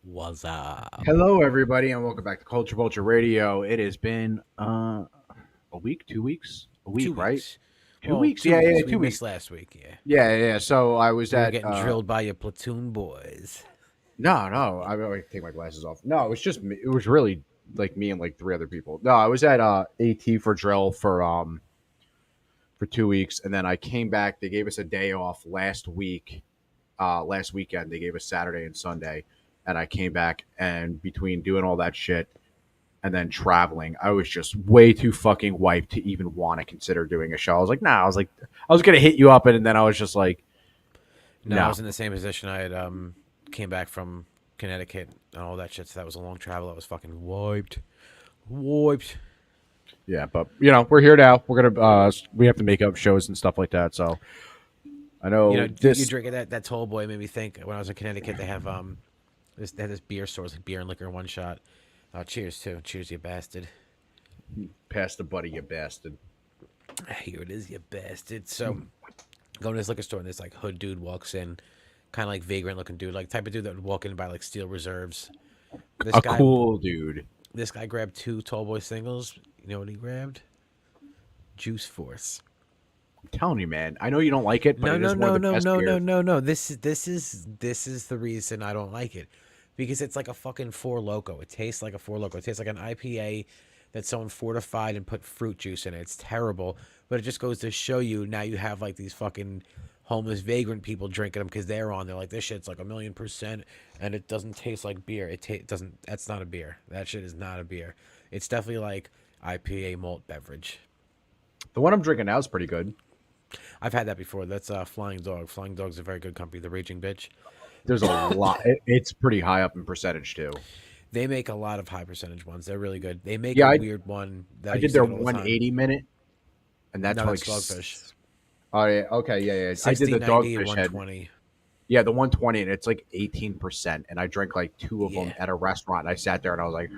What's up? Hello, everybody, and welcome back to Culture Vulture Radio. It has been a week, 2 weeks, a Two week, right? weeks. Two Well, weeks, two yeah, yeah, weeks. yeah, We 2 weeks, missed last week. Yeah, yeah, yeah. Yeah. So I was we were at getting drilled by your platoon boys. no, no, I mean, take my glasses off. No, it was just me. It was really like me and like three other people. No, I was at AT for drill for 2 weeks, and then I came back. They gave us a day off last week, last weekend. They gave us Saturday and Sunday, and I came back, and between doing all that shit and then traveling, I was just way too fucking wiped to even want to consider doing a show. I was like, nah. I was gonna hit you up, and then I was just like, No, I no. was in the same position. I had came back from Connecticut and all that shit. So that was a long travel. I was fucking wiped. Yeah, but we're here now. We have to make up shows and stuff like that. So I You know, know you this. drinking that tall boy made me think. When I was in Connecticut, they have they had this beer stores like beer and liquor in one shot. Cheers too. Cheers, you bastard. Pass the buddy, you bastard. Here it is, you bastard. So going to this liquor store and this like hood dude walks in, kind of like vagrant looking dude, like type of dude that would walk in and buy like steel reserves. This A guy, cool dude. this guy grabbed two tall boy singles. You know what he grabbed? Juice Force. I'm telling you, man. I know you don't like it, but No, it no, is one of no, the no, best no, no, beers. no, no. This is the reason I don't like it, because it's like a fucking Four Loco. It tastes like a Four Loco. It tastes like an IPA that someone fortified and put fruit juice in it. It's terrible, but it just goes to show you now you have like these fucking homeless vagrant people drinking them because they're on. They're like, this shit's like 1,000,000%, and it doesn't taste like beer. Doesn't. That's not a beer. That shit is not a beer. It's definitely like IPA malt beverage. The one I'm drinking now is pretty good. I've had that before. That's Flying Dog. Flying Dog's a very good company. The Raging Bitch. There's a lot. It's pretty high up in percentage too. They make a lot of high percentage ones. They're really good. They make a Yeah, weird one that I I did used to their get all the time. 180 minute, and that's No, like that's Dogfish. oh yeah, okay, yeah, yeah. I did 60, the 90, and dogfish head. 120. Yeah, the 120, and it's like 18%. And I drank like two of them Yeah. at a restaurant. And I sat there and I was like,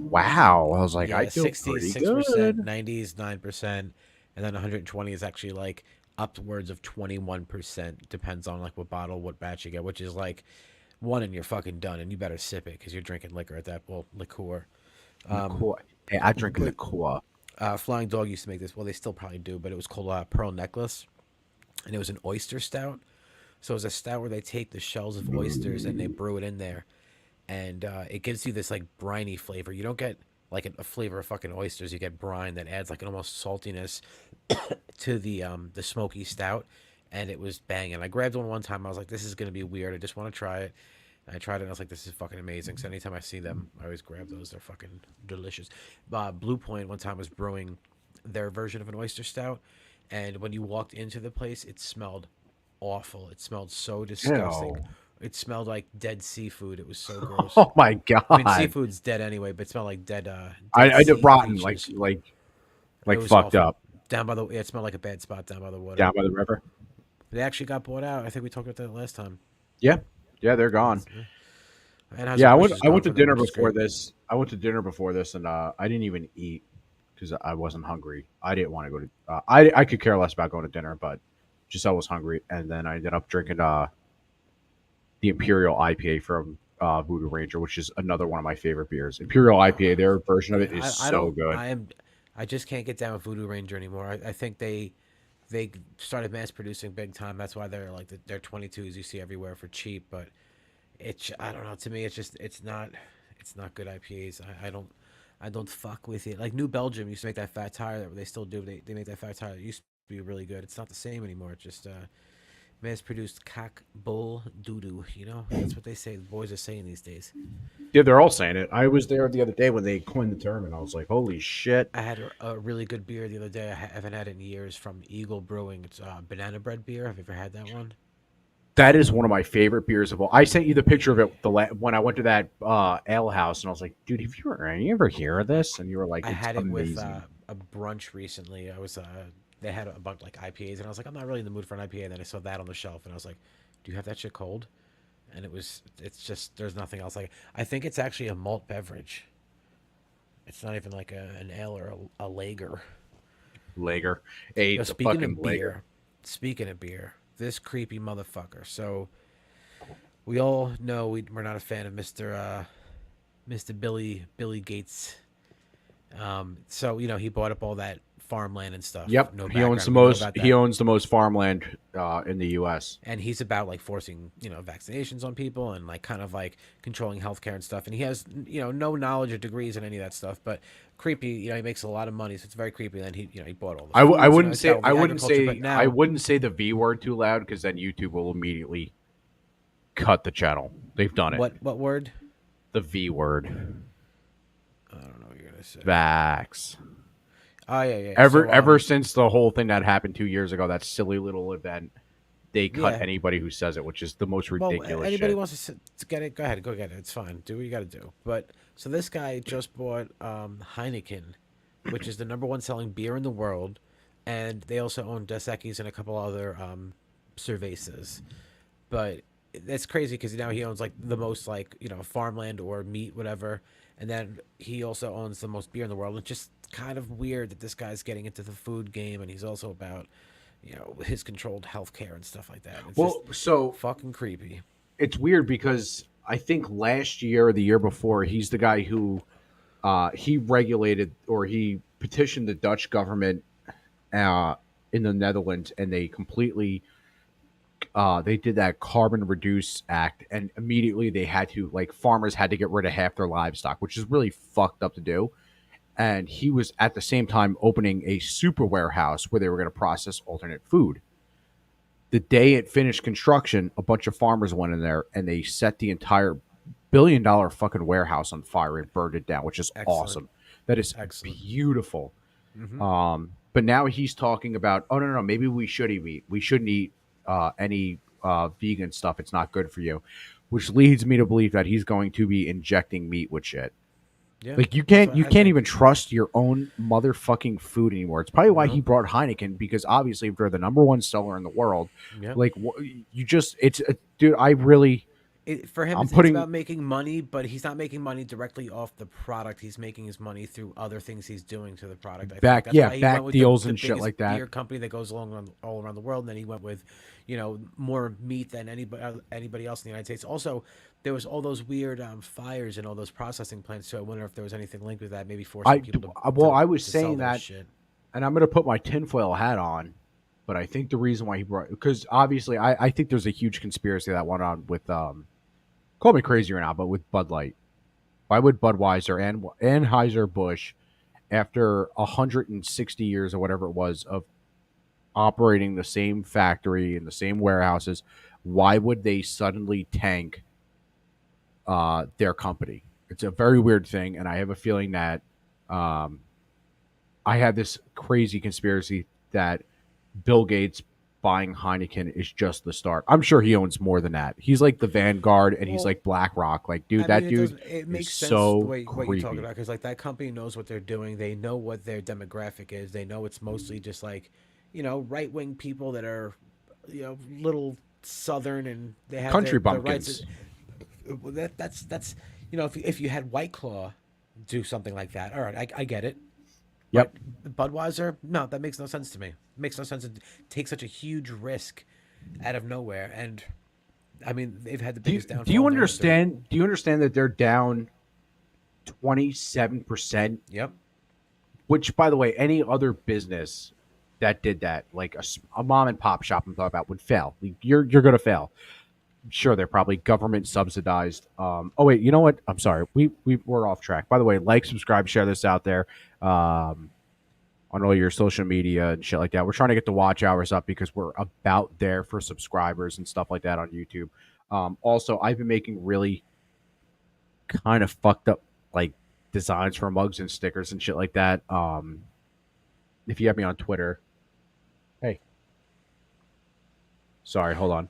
wow. I was like, I Yeah, feel 60 is pretty 6%, good. 90 is 9%, and then 120 is actually like upwards of 21%. Depends on like what bottle, what batch you get, which is like one and you're fucking done, and you better sip it because you're drinking liquor at that, well, liqueur. Liqueur. Hey, I drink But liqueur. Flying Dog used to make this. Well, they still probably do, but it was called Pearl Necklace, and it was an oyster stout. So it's a stout where they take the shells of oysters and they brew it in there, and it gives you this like briny flavor. You don't get like a flavor of fucking oysters. You get brine that adds like an almost saltiness to the smoky stout, and it was banging. I grabbed one time. I was like, this is gonna be weird. I just want to try it. I tried it and I was like, this is fucking amazing. So anytime I see them, I always grab those. They're fucking delicious. Blue Point one time was brewing their version of an oyster stout, and when you walked into the place, it smelled awful. It smelled so disgusting. Ew. It smelled like dead seafood. It was so gross. Oh my I mean, god. seafood's dead anyway, but it smelled like dead I did sea rotten, creatures. It like was fucked awful. up Down by the, yeah, it smelled like a bad spot down by the water. down by the river. They actually got bought out. I think we talked about that last time. Yeah, yeah, they're gone. Anheuser Yeah, Busch is I gone went to for them, dinner which is before great. this. I went to dinner before this, and I didn't even eat because I wasn't hungry. I didn't want to go to. I could care less about going to dinner, but just I was hungry, and then I ended up drinking the Imperial IPA from Voodoo Ranger, which is another one of my favorite beers. Imperial IPA, their version of it Yeah, is I so don't. good. I just can't get down with Voodoo Ranger anymore. I think they started mass producing big time. That's why they're like their 22s you see everywhere for cheap. But I don't know. To me, it's not good IPAs. I don't fuck with it. Like New Belgium used to make that fat tire that they still do. They make that fat tire that used to be really good. It's not the same anymore. It's just mass produced cock bull doo doo. You know that's what they say. The boys are saying these days. Yeah, they're all saying it. I was there the other day when they coined the term, and I was like, "Holy shit!" I had a really good beer the other day. I haven't had it in years from Eagle Brewing. It's banana bread beer. Have you ever had that one? That is one of my favorite beers of all. I sent you the picture of it when I went to that ale house, and I was like, "Dude, you ever hear of this?" And you were like, I "It's had it with amazing." a brunch recently. I was they had a bunch like IPAs, and I was like, I'm not really in the mood for an IPA. And then I saw that on the shelf, and I was like, Do you have that shit cold? And it's just there's nothing else like. I think it's actually a malt beverage. It's not even like an ale or a lager. Lager, hey, Yo, the fucking Lager. speaking of beer, this creepy motherfucker. So We all know we're not a fan of Mr. Billy Gates. So he bought up all that farmland and stuff. Yep, No he owns the background. We know most. about He that. owns the most farmland in the U.S. And he's about like forcing vaccinations on people and like kind of like controlling healthcare and stuff. And he has no knowledge or degrees in any of that stuff. But creepy. He makes a lot of money, so it's very creepy. And then he bought all the I foods. wouldn't He's got say all the agriculture. But I now wouldn't say the V word too loud because then YouTube will immediately cut the channel. They've done it. what word? The V word. I don't know what you're gonna say. Vax. Oh yeah. Ever since the whole thing that happened 2 years ago, that silly little event, they cut Yeah. anybody who says it, which is the most Well, ridiculous anybody shit. wants to get it, go ahead, go get it. It's fine. Do what you got to do. But so this guy just bought Heineken, which is the number one selling beer in the world, and they also own Dos Equis and a couple other cervezas. But it's crazy because now he owns like the most like farmland or meat, whatever, and then he also owns the most beer in the world. It's just kind of weird that this guy's getting into the food game, and he's also about his controlled healthcare and stuff like that. It's just Well, so fucking creepy. it's weird because I think last year or the year before, he's the guy who he regulated or he petitioned the Dutch government uh, in the Netherlands, and they completely they did that carbon reduce act, and immediately they had to like farmers had to get rid of half their livestock, which is really fucked up to do. And he was at the same time opening a super warehouse where they were going to process alternate food. The day it finished construction, a bunch of farmers went in there and they set the entire $1 billion fucking warehouse on fire and burned it down, which is Excellent. awesome. That is Excellent. beautiful. Mm-hmm. But now he's talking about, oh no, maybe we should eat meat. We shouldn't eat any vegan stuff. It's not good for you, which leads me to believe that he's going to be injecting meat with shit. Yeah, Like that's what you I can't even think. trust your own motherfucking food anymore. It's probably why he No. brought Heineken because obviously if they're the number one seller in the world, Yep. like you just dude. I really For him, I'm it's putting about making money, but he's not making money directly off the product. He's making his money through other things he's doing to the product. I think back that's yeah why he went back with deals the and shit biggest like that. beer company that goes all around the world. And then he went with, more meat than anybody else in the United States. Also, there was all those weird fires and all those processing plants. So I wonder if there was anything linked with that, maybe forcing people Well, I was to sell saying their that, shit. and I'm gonna put my tinfoil hat on. But I think the reason why he brought because obviously I think there's a huge conspiracy that went on with call me crazy right now, but with Bud Light. Why would Budweiser and Anheuser Busch, after 160 years or whatever it was of operating the same factory in the same warehouses, why would they suddenly tank their company? It's a very weird thing, and I have a feeling that um, I have this crazy conspiracy that Bill Gates buying Heineken is just the start. I'm sure he owns more than that. He's like the Vanguard and he's Well, like BlackRock. Like, dude, I mean, that dude it is makes sense the so way what you're talking creepy. about because like that company knows what they're doing. They know what their demographic is. They know it's mostly just like, right wing people that are, little southern and they have Country their rights. bumpkins. That's if you had White Claw do something like that, all right, I get it. But Yep. Budweiser, no, that makes no sense to me. It makes no sense to take such a huge risk out of nowhere. And I mean, they've had the biggest Do you downfall in their history. understand? Do you understand that they're down 27%? Yep. Which, by the way, any other business that did that, like a mom and pop shop, I'm talking about, would fail. You're going to fail. Sure, they're probably government subsidized. Oh wait, you know what? I'm sorry. We're off track. By the way, like, subscribe, share this out there on all your social media and shit like that. We're trying to get the watch hours up because we're about there for subscribers and stuff like that on YouTube. Also, I've been making really kind of fucked up like designs for mugs and stickers and shit like that. If you have me on Twitter, hey, sorry, hold on.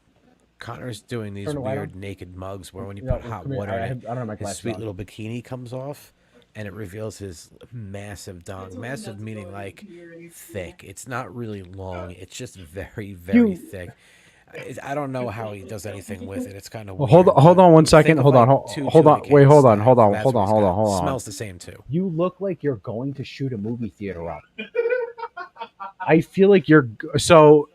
Connor's doing these Turn the light on. weird naked mugs where when you No, put hot come here. water in it, I don't have my his glasses sweet on. little bikini comes off and it reveals his massive dong. Massive meaning like thick. It's not really long. It's just very, very You thick. I don't know how he does anything with it. It's kind of well, weird. hold But on one second. think of Hold on. like two Hold tuna on. Wait, cans hold on. Hold stacked. on. That's Hold what on. he's Hold on. got. Hold on. Smells the same too. You look like you're going to shoot a movie theater up. I feel like you're so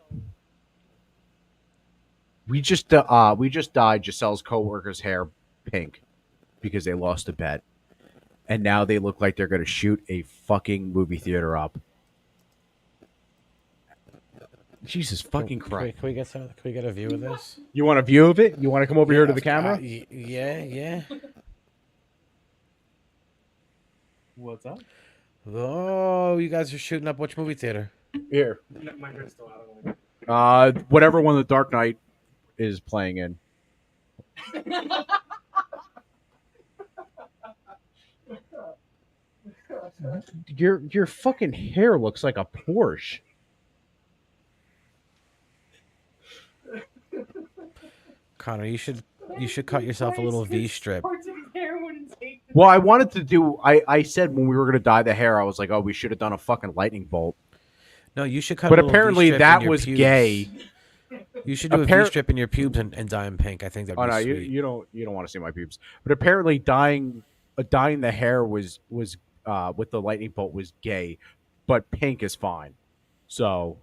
we just dyed Giselle's coworker's hair pink because they lost a bet, and now they look like they're going to shoot a fucking movie theater up. Jesus fucking Christ! Can we get a view of this? You want a view of it? You want to come over here to the camera? Yeah, yeah. What's up? Oh, you guys are shooting up which movie theater? Here, My hair's still out. whatever one the Dark Knight is playing in. Your fucking hair looks like a Porsche. Connor, you should cut yourself a little V strip. Well, I wanted to do. I said when we were gonna dye the hair, I was like, oh, we should have done a fucking lightning bolt. No, you should cut. But a little apparently V-strip in that your was pubes. gay. You should do a V-strip in your pubes and dye them pink. I think that'd Oh be no, sweet. you don't want to see my pubes. But apparently dyeing the hair was with the lightning bolt was gay, but pink is fine. So,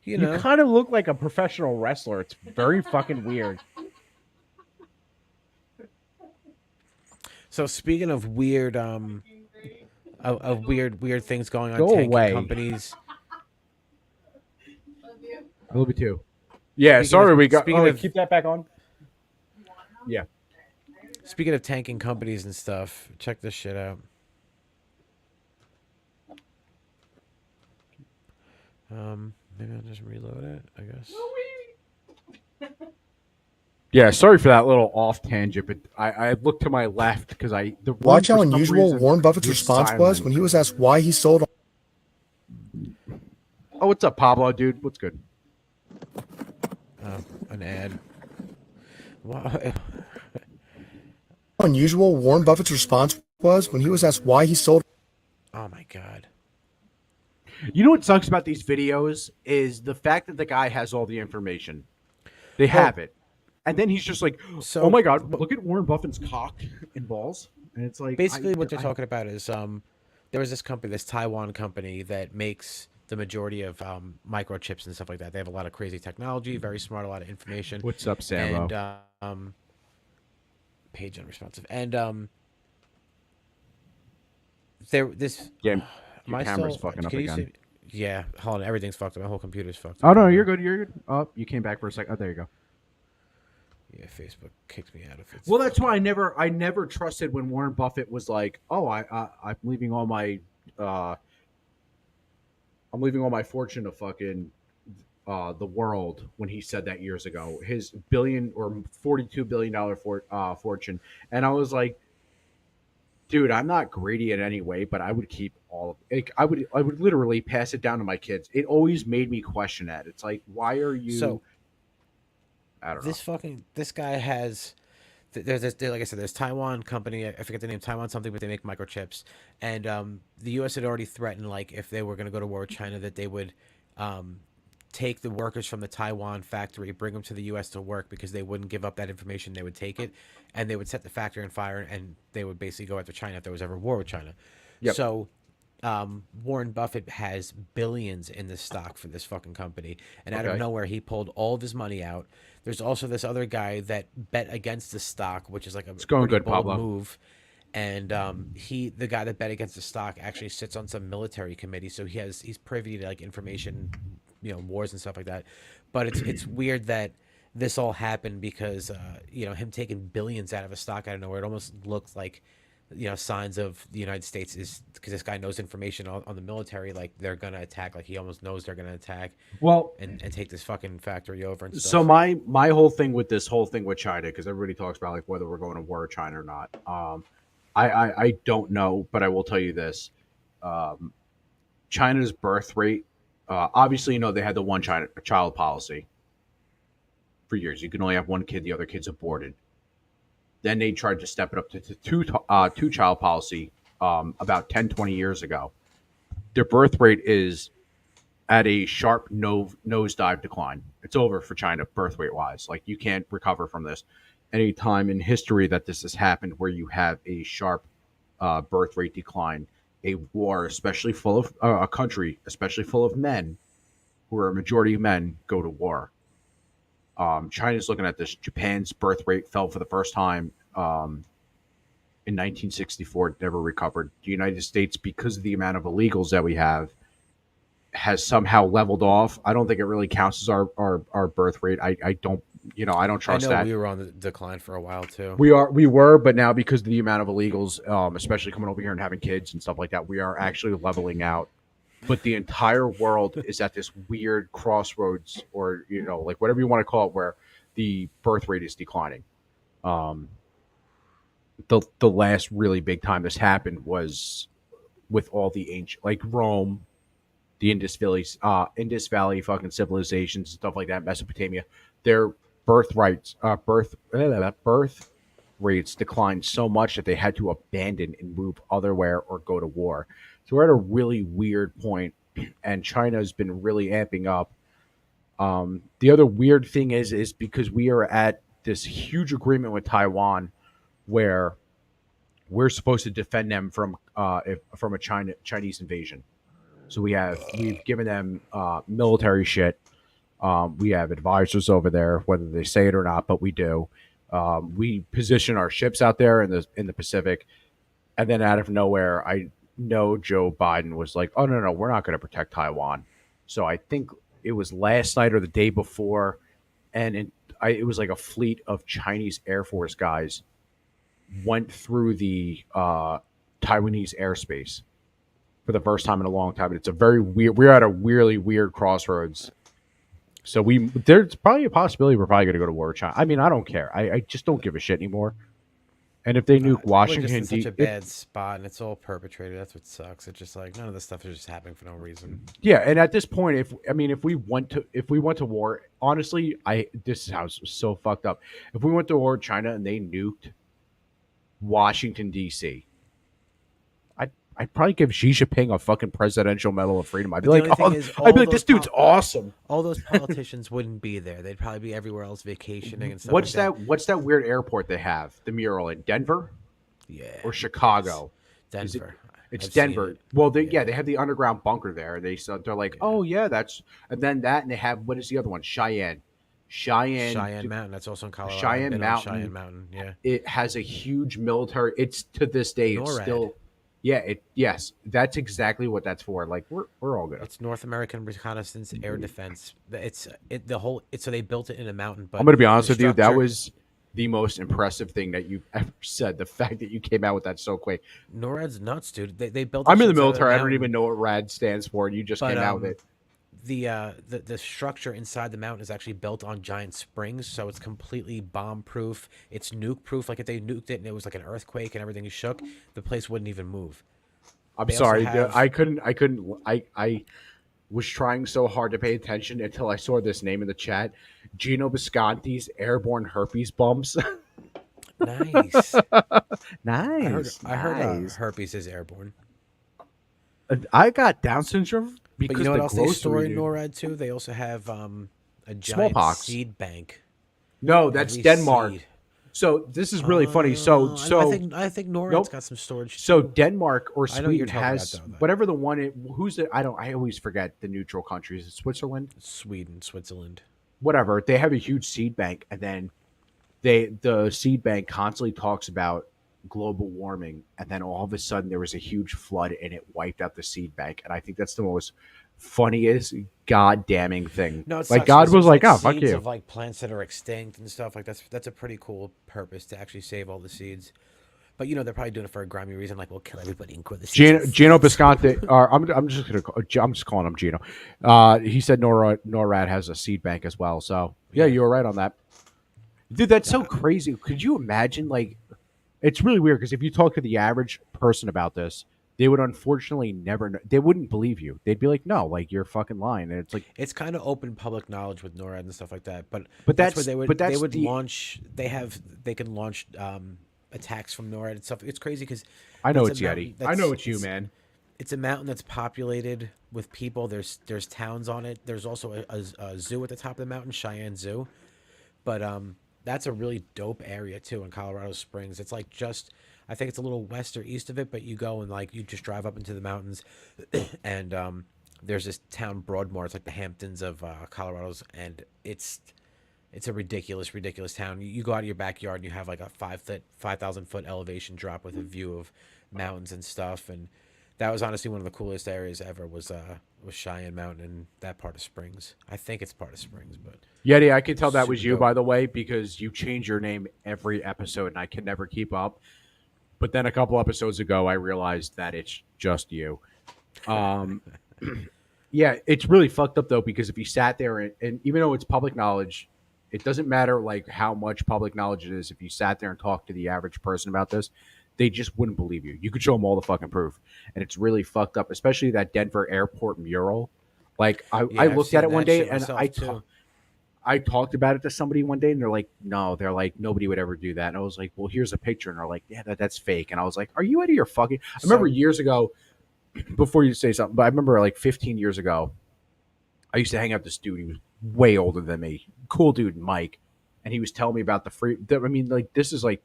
You know, you kind of look like a professional wrestler. It's very fucking weird. so speaking of weird, of weird things going on, Go tanking away. companies. A little bit too. Yeah, Speaking sorry, of- we got. speaking Oh, of- keep that back on. Yeah. Speaking of tanking companies and stuff, check this shit out. Maybe I'll just reload it. I guess. Yeah, sorry for that little off tangent, but I looked to my left because the Watch how for some unusual reason Warren Buffett's was response was silent. when he was asked why he sold. Oh, what's up, Pablo, dude? What's good? An ad. Wow. How unusual Warren Buffett's response was when he was asked why he sold. Oh my god. You know what sucks about these videos is the fact that the guy has all the information. They have it. And then he's just like, So- oh my God, look at Warren Buffett's cock and balls. And it's like... Basically, what they're talking about is there was this company, this Taiwan company that makes the majority of microchips and stuff like that. They have a lot of crazy technology, very smart, a lot of information. What's up, Sammo? And page unresponsive. And Yeah, am your I camera's still- fucking up can you again. see- yeah, hold on, everything's fucked up. My whole computer's fucked up. Oh, no, you're good, you're good. Oh, you came back for a second. Oh, there you go. Yeah, Facebook kicked me out of it. Well, that's why I never trusted when Warren Buffett was like, "Oh, I'm leaving all my fortune to fucking the world." When he said that years ago, his $1 or $42 billion fortune, and I was like, "Dude, I'm not greedy in any way, but I would keep all of it. I would literally pass it down to my kids." It always made me question that. It's like, why are you? So I don't know. this guy has there's this, like I said, there's Taiwan company, I forget the name, Taiwan something, but they make microchips, and the U.S. had already threatened, like, if they were going to go to war with China, that they would take the workers from the Taiwan factory, bring them to the U.S. to work, because they wouldn't give up that information. They would take it and they would set the factory on fire, and they would basically go after China if there was ever war with China. Yep. So Warren Buffett has billions in the stock for this fucking company, and out of Okay. nowhere he pulled all of his money out. There's also this other guy that bet against the stock, which is like a going pretty good, bold Pablo. move. And the guy that bet against the stock actually sits on some military committee, so he's privy to like information, wars and stuff like that. But it's weird that this all happened because him taking billions out of a stock out of nowhere. It almost looked like signs of the United States is because this guy knows information on the military, like they're gonna attack, like he almost knows they're gonna attack Well, and take this fucking factory over and stuff. so my whole thing with this whole thing with China, because everybody talks about like whether we're going to war with China or not. I don't know, but I will tell you this: China's birth rate. Obviously, they had the one child policy for years. You can only have one kid; the other kid's aborted. Then they tried to step it up to two child policy about 10, 20 years ago. Their birth rate is at a sharp nosedive decline. It's over for China birth rate wise. Like, you can't recover from this. Any time in history that this has happened where you have a sharp birth rate decline, a war, especially full of a country, especially full of men, who are a majority of men, go to war. China's looking at this. Japan's birth rate fell for the first time in 1964. It never recovered. The United States, because of the amount of illegals that we have, has somehow leveled off. I don't think it really counts as our birth rate. I don't, I don't I trust know that. we were on the decline for a while too. We were, but now because of the amount of illegals, especially coming over here and having kids and stuff like that, we are actually leveling out. But the entire world is at this weird crossroads, or like whatever you want to call it, where the birth rate is declining. Um, the last really big time this happened was with all the ancient, like Rome, the Indus Valley fucking civilizations and stuff like that, Mesopotamia. Their birth rates declined so much that they had to abandon and move otherwhere or go to war. So we're at a really weird point, and China's been really amping up. The other weird thing is because we are at this huge agreement with Taiwan, where we're supposed to defend them from a Chinese invasion. So we've given them military shit. We have advisors over there, whether they say it or not, but we do. We position our ships out there in the Pacific, and then out of nowhere, I know Joe Biden was like, "Oh no, we're not going to protect Taiwan." So I think it was last night or the day before, and it was like a fleet of Chinese Air Force guys went through the Taiwanese airspace for the first time in a long time. It's a very weird. We're at a really weird crossroads. So there's probably a possibility we're probably going to go to war with China. I mean, I don't care. I just don't give a shit anymore. And if they nuke We're Washington, just in such a bad spot, and it's all perpetrated. That's what sucks. It's just like none of this stuff is just happening for no reason. yeah. And at this point, if we went to war, honestly, this is how it's so fucked up. If we went to war with China and they nuked Washington D.C., I'd probably give Xi Jinping a fucking Presidential Medal of Freedom. I'd be But like, the only thing is, I'd be all like, this those dude's awesome. All those politicians wouldn't be there. They'd probably be everywhere else vacationing and stuff. What's like that? What's that weird airport they have? The mural in Denver Yeah. or Chicago? It's Is it- Denver. It's I've seen Denver. it. Well, they have the underground bunker there. They're like, oh yeah, that's, and then that, and they have, what is the other one? Cheyenne Mountain. That's also in Colorado. Cheyenne I've been on Mountain. Cheyenne Mountain. Yeah. It has a huge military. It's to this day. It's NORAD. still, yeah. Yes, that's exactly what that's for. Like we're all good. It's North American Reconnaissance Air Defense. So they built it in a mountain. But I'm going to be honest the with you. That structure- was the most impressive thing that you've ever said. The fact that you came out with that so quick. NORAD's nuts, dude. They built. I'm this in the inside of military. I don't mountain. even know what RAD stands for, and you just But, came out with it. The structure inside the mountain is actually built on giant springs, so it's completely bomb proof. It's nuke proof. Like if they nuked it and it was like an earthquake and everything shook, the place wouldn't even move. I'm They also sorry. have- I couldn't. I was trying so hard to pay attention until I saw this name in the chat. Gino Bisconti's airborne herpes bumps. Nice. Nice. I heard herpes is airborne. I got Down syndrome because But you know what the else they store in dude. NORAD too? They also have a giant Smallpox. seed bank. No, that's Every Denmark. seed. So this is really funny. So I think NORAD's Nope. got some storage. So too. Denmark or I know what you're Sweden talking has about, though. whatever the one. Who's the? I always forget the neutral countries. It's Switzerland. Sweden, Switzerland. Whatever. They have a huge seed bank, and then the seed bank constantly talks about global warming, and then all of a sudden there was a huge flood and it wiped out the seed bank. And I think that's the most funniest goddamning thing. No, it like sucks God 'cause was there's, like, "Oh, fuck seeds you." of like plants that are extinct and stuff like that's a pretty cool purpose to actually save all the seeds. But they're probably doing it for a grimy reason, like we'll kill everybody and grow the seeds. Gino Bisconti, or I'm just calling him Gino. He said NORAD has a seed bank as well. So yeah, you were right on that, dude. That's so crazy. Could you imagine? Like, it's really weird because if you talk to the average person about this, they would unfortunately never know. They wouldn't believe you. They'd be like, "No, like you're fucking lying." And it's like, It's kind of open public knowledge with NORAD and stuff like that. But But that's that's- where but they that's would the- launch. They can launch attacks from NORAD and stuff. It's crazy because I know it's Yeti. I know it's you, it's- man. It's a mountain that's populated with people. There's towns on it. There's also a zoo at the top of the mountain, Cheyenne Zoo. But that's a really dope area too in Colorado Springs. It's like I think it's a little west or east of it, but you go and like you just drive up into the mountains, and there's this town Broadmoor. It's like the Hamptons of Colorado's, and it's a ridiculous town. You go out of your backyard and you have like a 5,000 foot elevation drop with a view of mountains and stuff. And that was honestly one of the coolest areas ever. Was Cheyenne Mountain and that part of Springs. I think it's part of Springs, but Yeti, I can tell that was super you, dope. by the way, because you change your name every episode, and I can never keep up. But then a couple episodes ago, I realized that it's just you. Um, yeah, it's really fucked up though, because if you sat there and even though it's public knowledge, it doesn't matter like how much public knowledge it is. If you sat there and talked to the average person about this, they just wouldn't believe you. You could show them all the fucking proof, and it's really fucked up. Especially that Denver airport mural. Like I Yeah, I've looked at seen it one that day shit and myself too. I talked about it to somebody one day, and they're like, "No," they're like, "Nobody would ever do that." And I was like, "Well, here's a picture," and they're like, "Yeah, that's fake." And I was like, "Are you out of your fucking?" I remember So years ago, before you say something, but I remember like 15 years ago, I used to hang out with this dude. He was way older than me, cool dude, Mike, and he was telling me about I mean, like this is like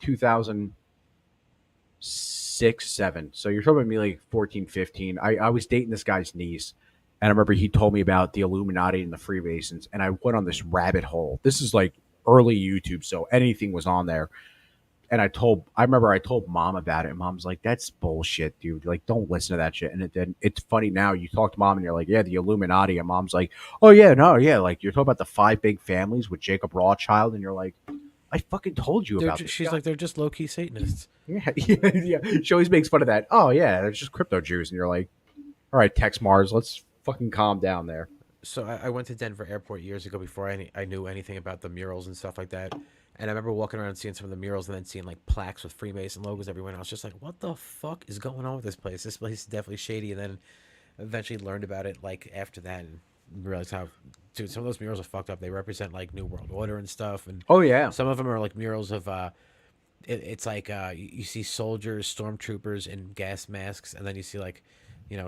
2006, 7. So you're talking about me like 14, 15. I was dating this guy's niece. And I remember he told me about the Illuminati and the Freemasons, and I went on this rabbit hole. This is like early YouTube, so anything was on there. And I remember I told mom about it, and mom's like, "That's bullshit, dude. Like, don't listen to that shit." And then it's funny now. You talk to mom, and you're like, "Yeah, the Illuminati," and mom's like, "Oh yeah, no, yeah." Like you're talking about the five big families with Jacob Rothschild, and you're like, "I fucking told you about this." she's like they're just low key Satanists. Yeah, yeah. She always makes fun of that. Oh yeah, they're just crypto Jews, and you're like, "All right, Tex Mars, let's fucking calm down there." So I went to Denver Airport years ago before I knew anything about the murals and stuff like that. And I remember walking around and seeing some of the murals and then seeing like plaques with Freemason logos everywhere. And I was just like, what the fuck is going on with this place? This place is definitely shady. And then eventually learned about it like after that and realized how, dude, some of those murals are fucked up. They represent like New World Order and stuff. And Oh yeah, some of them are like murals of, it's like you see soldiers, stormtroopers in gas masks. And then you see like,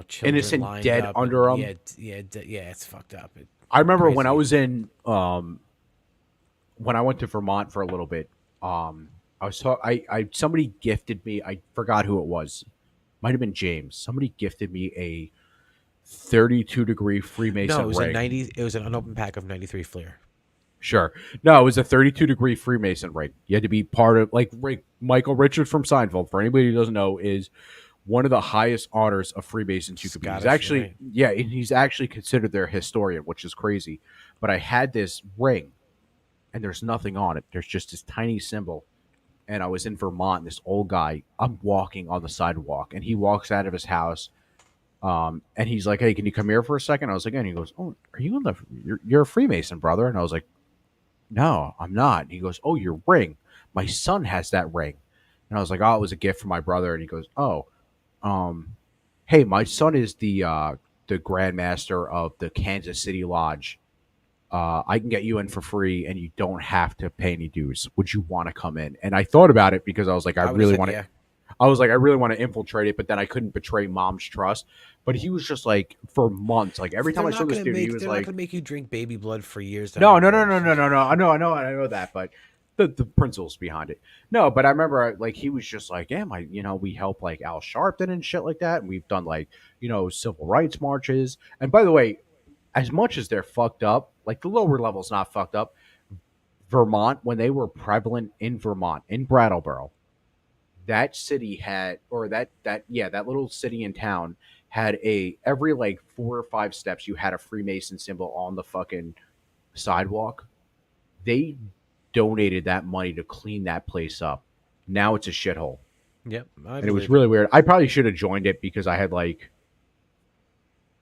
children innocent lined dead up. under And them. yeah, it's fucked up. I remember when I Crazy. was in when I went to Vermont for a little bit, I was I somebody gifted me. I forgot who it was. Might have been James. Somebody gifted me a 32-degree No, Freemason it was a ring. 90. It was an unopened pack of 93 Fleer. Sure, no, it was a 32-degree Freemason ring. You had to be part of like Michael Richards from Seinfeld. For anybody who doesn't know, is one of the highest honors of Freemasons you could be. He's Scottish, actually, right? yeah, and he's actually considered their historian, which is crazy. But I had this ring, and there's nothing on it. There's just this tiny symbol. And I was in Vermont. And this old guy, I'm walking on the sidewalk, and he walks out of his house. And he's like, "Hey, can you come here for a second?" I was like, and he goes, "Oh, are you in the? You're a Freemason, brother?" And I was like, "No, I'm not." And he goes, "Oh, your ring. My son has that ring." And I was like, "Oh, it was a gift from my brother." And he goes, "Oh, um, hey, my son is the grandmaster of the Kansas City Lodge. I can get you in for free, and you don't have to pay any dues. Would you want to come in?" And I thought about it because I was like, I would have said to. yeah. I was like, I really want to infiltrate it, but then I couldn't betray mom's trust. But he was just like, for months, like every time I saw this dude, he was They're not like, gonna make you drink baby blood for years down "No, the no, road. no, It's no, no, just no, no. I know that, but the principles behind it. No, but I remember like he was just like, "Yeah, we help like Al Sharpton and shit like that, and we've done like civil rights marches." And by the way, as much as they're fucked up, like the lower level's not fucked up. Vermont, when they were prevalent in Vermont, in Brattleboro, that city had, or that little city and town had every like 4 or 5 steps, you had a Freemason symbol on the fucking sidewalk. They donated that money to clean that place up. Now it's a shithole. yep. I And it was believe it. really weird. I probably should have joined it because I had like,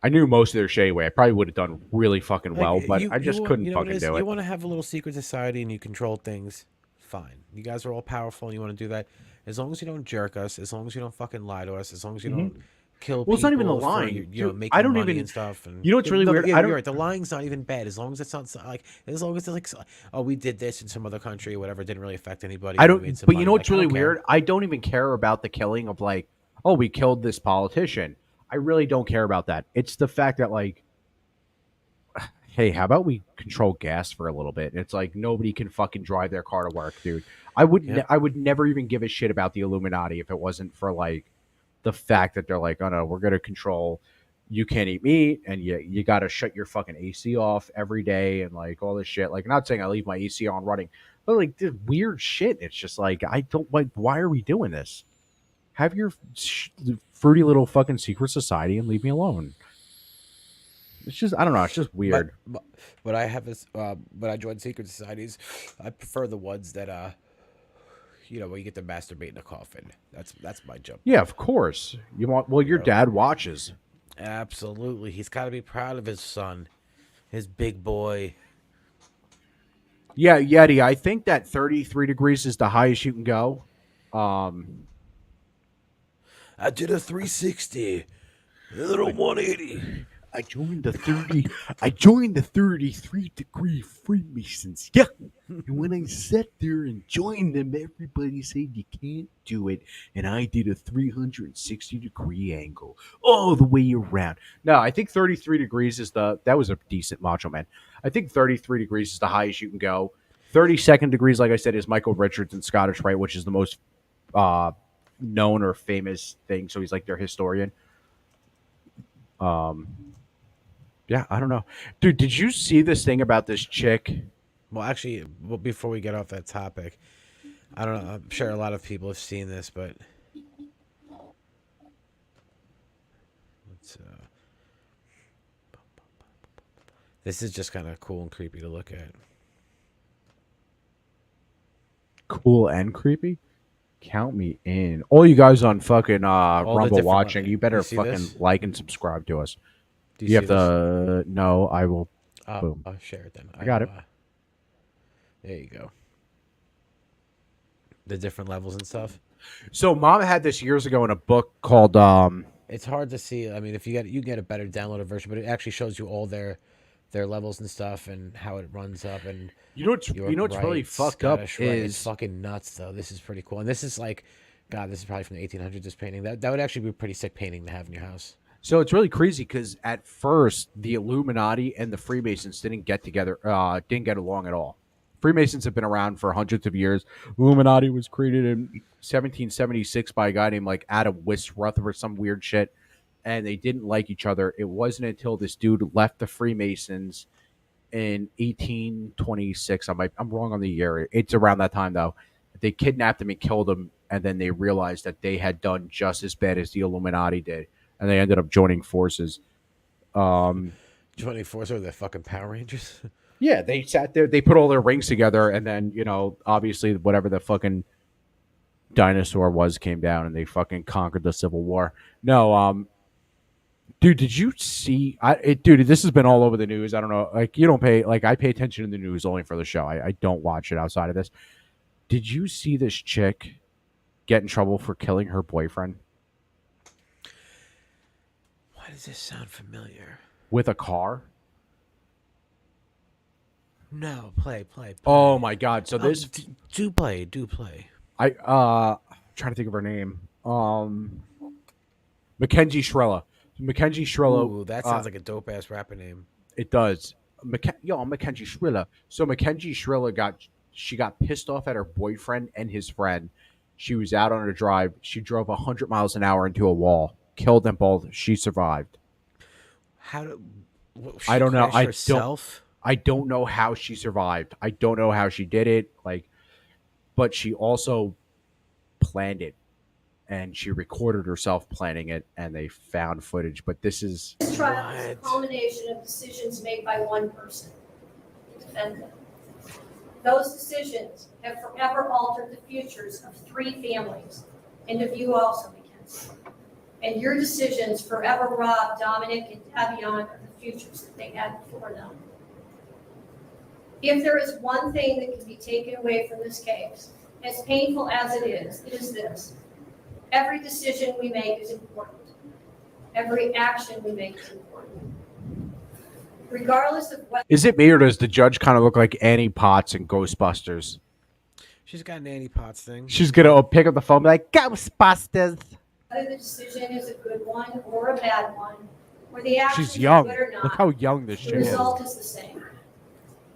I knew most of their shit anyway. I probably would have done really fucking Like well, but I you just want couldn't what it fucking is. do You it. want to have a little secret society and you control things. Fine. You guys are all powerful and you want to do that. As long as you don't jerk us. As long as you don't fucking lie to us. As long as you don't kill Well, it's not even the people for lying, dude. I making don't money even. and stuff. And You know what's really weird? yeah, I you're don't. right. The lying's not even bad as long as it's not like as long as it's like oh we did this in some other country or whatever. It didn't really affect anybody. I But we made don't. some But you money. know what's Like I really don't care. weird? I don't even care about the killing of like, oh, we killed this politician. I really don't care about that. It's the fact that like, hey, how about we control gas for a little bit? And it's like nobody can fucking drive their car to work, dude. Yep. I would never even give a shit about the Illuminati if it wasn't for like the fact that they're like, oh no, we're gonna control you can't eat meat, and you got to shut your fucking AC off every day, and like all this shit. Like, not saying I leave my AC on running, but like this weird shit. It's just like I don't like. Why are we doing this? Have your fruity little fucking secret society and leave me alone. It's just I don't know. It's just weird. But I have this. When I join secret societies, I prefer the ones that where you get to masturbate in a coffin. That's my jump. Yeah, of course. You want? Well, your dad watches. Absolutely, he's got to be proud of his son, his big boy. Yeah, Yeti. I think that 33 degrees is the highest you can go. I did a 360, a little 180. I joined the 33-degree Freemasons. Yeah. And when I sat there and joined them, everybody said you can't do it. And I did a 360-degree angle all the way around. No, I think 33 degrees is that was a decent Macho Man. I think 33 degrees is the highest you can go. 32nd degrees, like I said, is Michael Richards in Scottish Rite, which is the most known or famous thing. So he's like their historian. Yeah, I don't know. Dude, did you see this thing about this chick? Well, actually, before we get off that topic, I don't know. I'm sure a lot of people have seen this, but this is just kind of cool and creepy to look at. Cool and creepy? Count me in. All you guys on fucking Rumble watching, you better fucking this? like and subscribe to us. Do You have see this? to... No, I will... Boom. I'll share it then. I got it. There you go. The different levels and stuff. So Mom had this years ago in a book called... It's hard to see. I mean, if you get a better downloaded version, but it actually shows you all their levels and stuff and how it runs up. And you know what's really fucked up is... It's fucking nuts, though. This is pretty cool. And this is like... God, this is probably from the 1800s, this painting. That would actually be a pretty sick painting to have in your house. So it's really crazy because at first the Illuminati and the Freemasons didn't get together, didn't get along at all. Freemasons have been around for hundreds of years. Illuminati was created in 1776 by a guy named like Adam Weishaupt or some weird shit, and they didn't like each other. It wasn't until this dude left the Freemasons in 1826. I'm wrong on the year. It's around that time though. They kidnapped him and killed him, and then they realized that they had done just as bad as the Illuminati did. And they ended up joining forces. Joining forces with the fucking Power Rangers? Yeah, they sat there. They put all their rings together, and then, obviously whatever the fucking dinosaur was came down, and they fucking conquered the Civil War. No, dude, did you see... Dude, this has been all over the news. I don't know. Like, you don't pay... Like, I pay attention to the news only for the show. I don't watch it outside of this. Did you see this chick get in trouble for killing her boyfriend? Why does this sound familiar? With a car? No, play. Oh my god! So this do play. I'm trying to think of her name. Mackenzie Shrella. Mackenzie Shrella. Ooh, that sounds like a dope ass rapper name. It does. Mackenzie Shrella. So Mackenzie Shrella got pissed off at her boyfriend and his friend. She was out on a drive. She drove 100 miles an hour into a wall. Killed them both. She survived. I don't know. I don't know how she survived. I don't know how she did it. But she also planned it, and she recorded herself planning it, and they found footage. But this trial is a culmination of decisions made by one person, the defendant. Those decisions have forever altered the futures of 3 families, and of you also, Mackenzie. And your decisions forever robbed Dominic and Tavion of the futures that they had before them. If there is one thing that can be taken away from this case, as painful as it is this. Every decision we make is important. Every action we make is important. Regardless of what... Is it me, or does the judge kind of look like Annie Potts in Ghostbusters? She's got an Annie Potts thing. She's going to pick up the phone and be like, Ghostbusters! Whether the decision is a good one or a bad one, or the action She's young. is good or not, Look how young this the chick is. result is the same.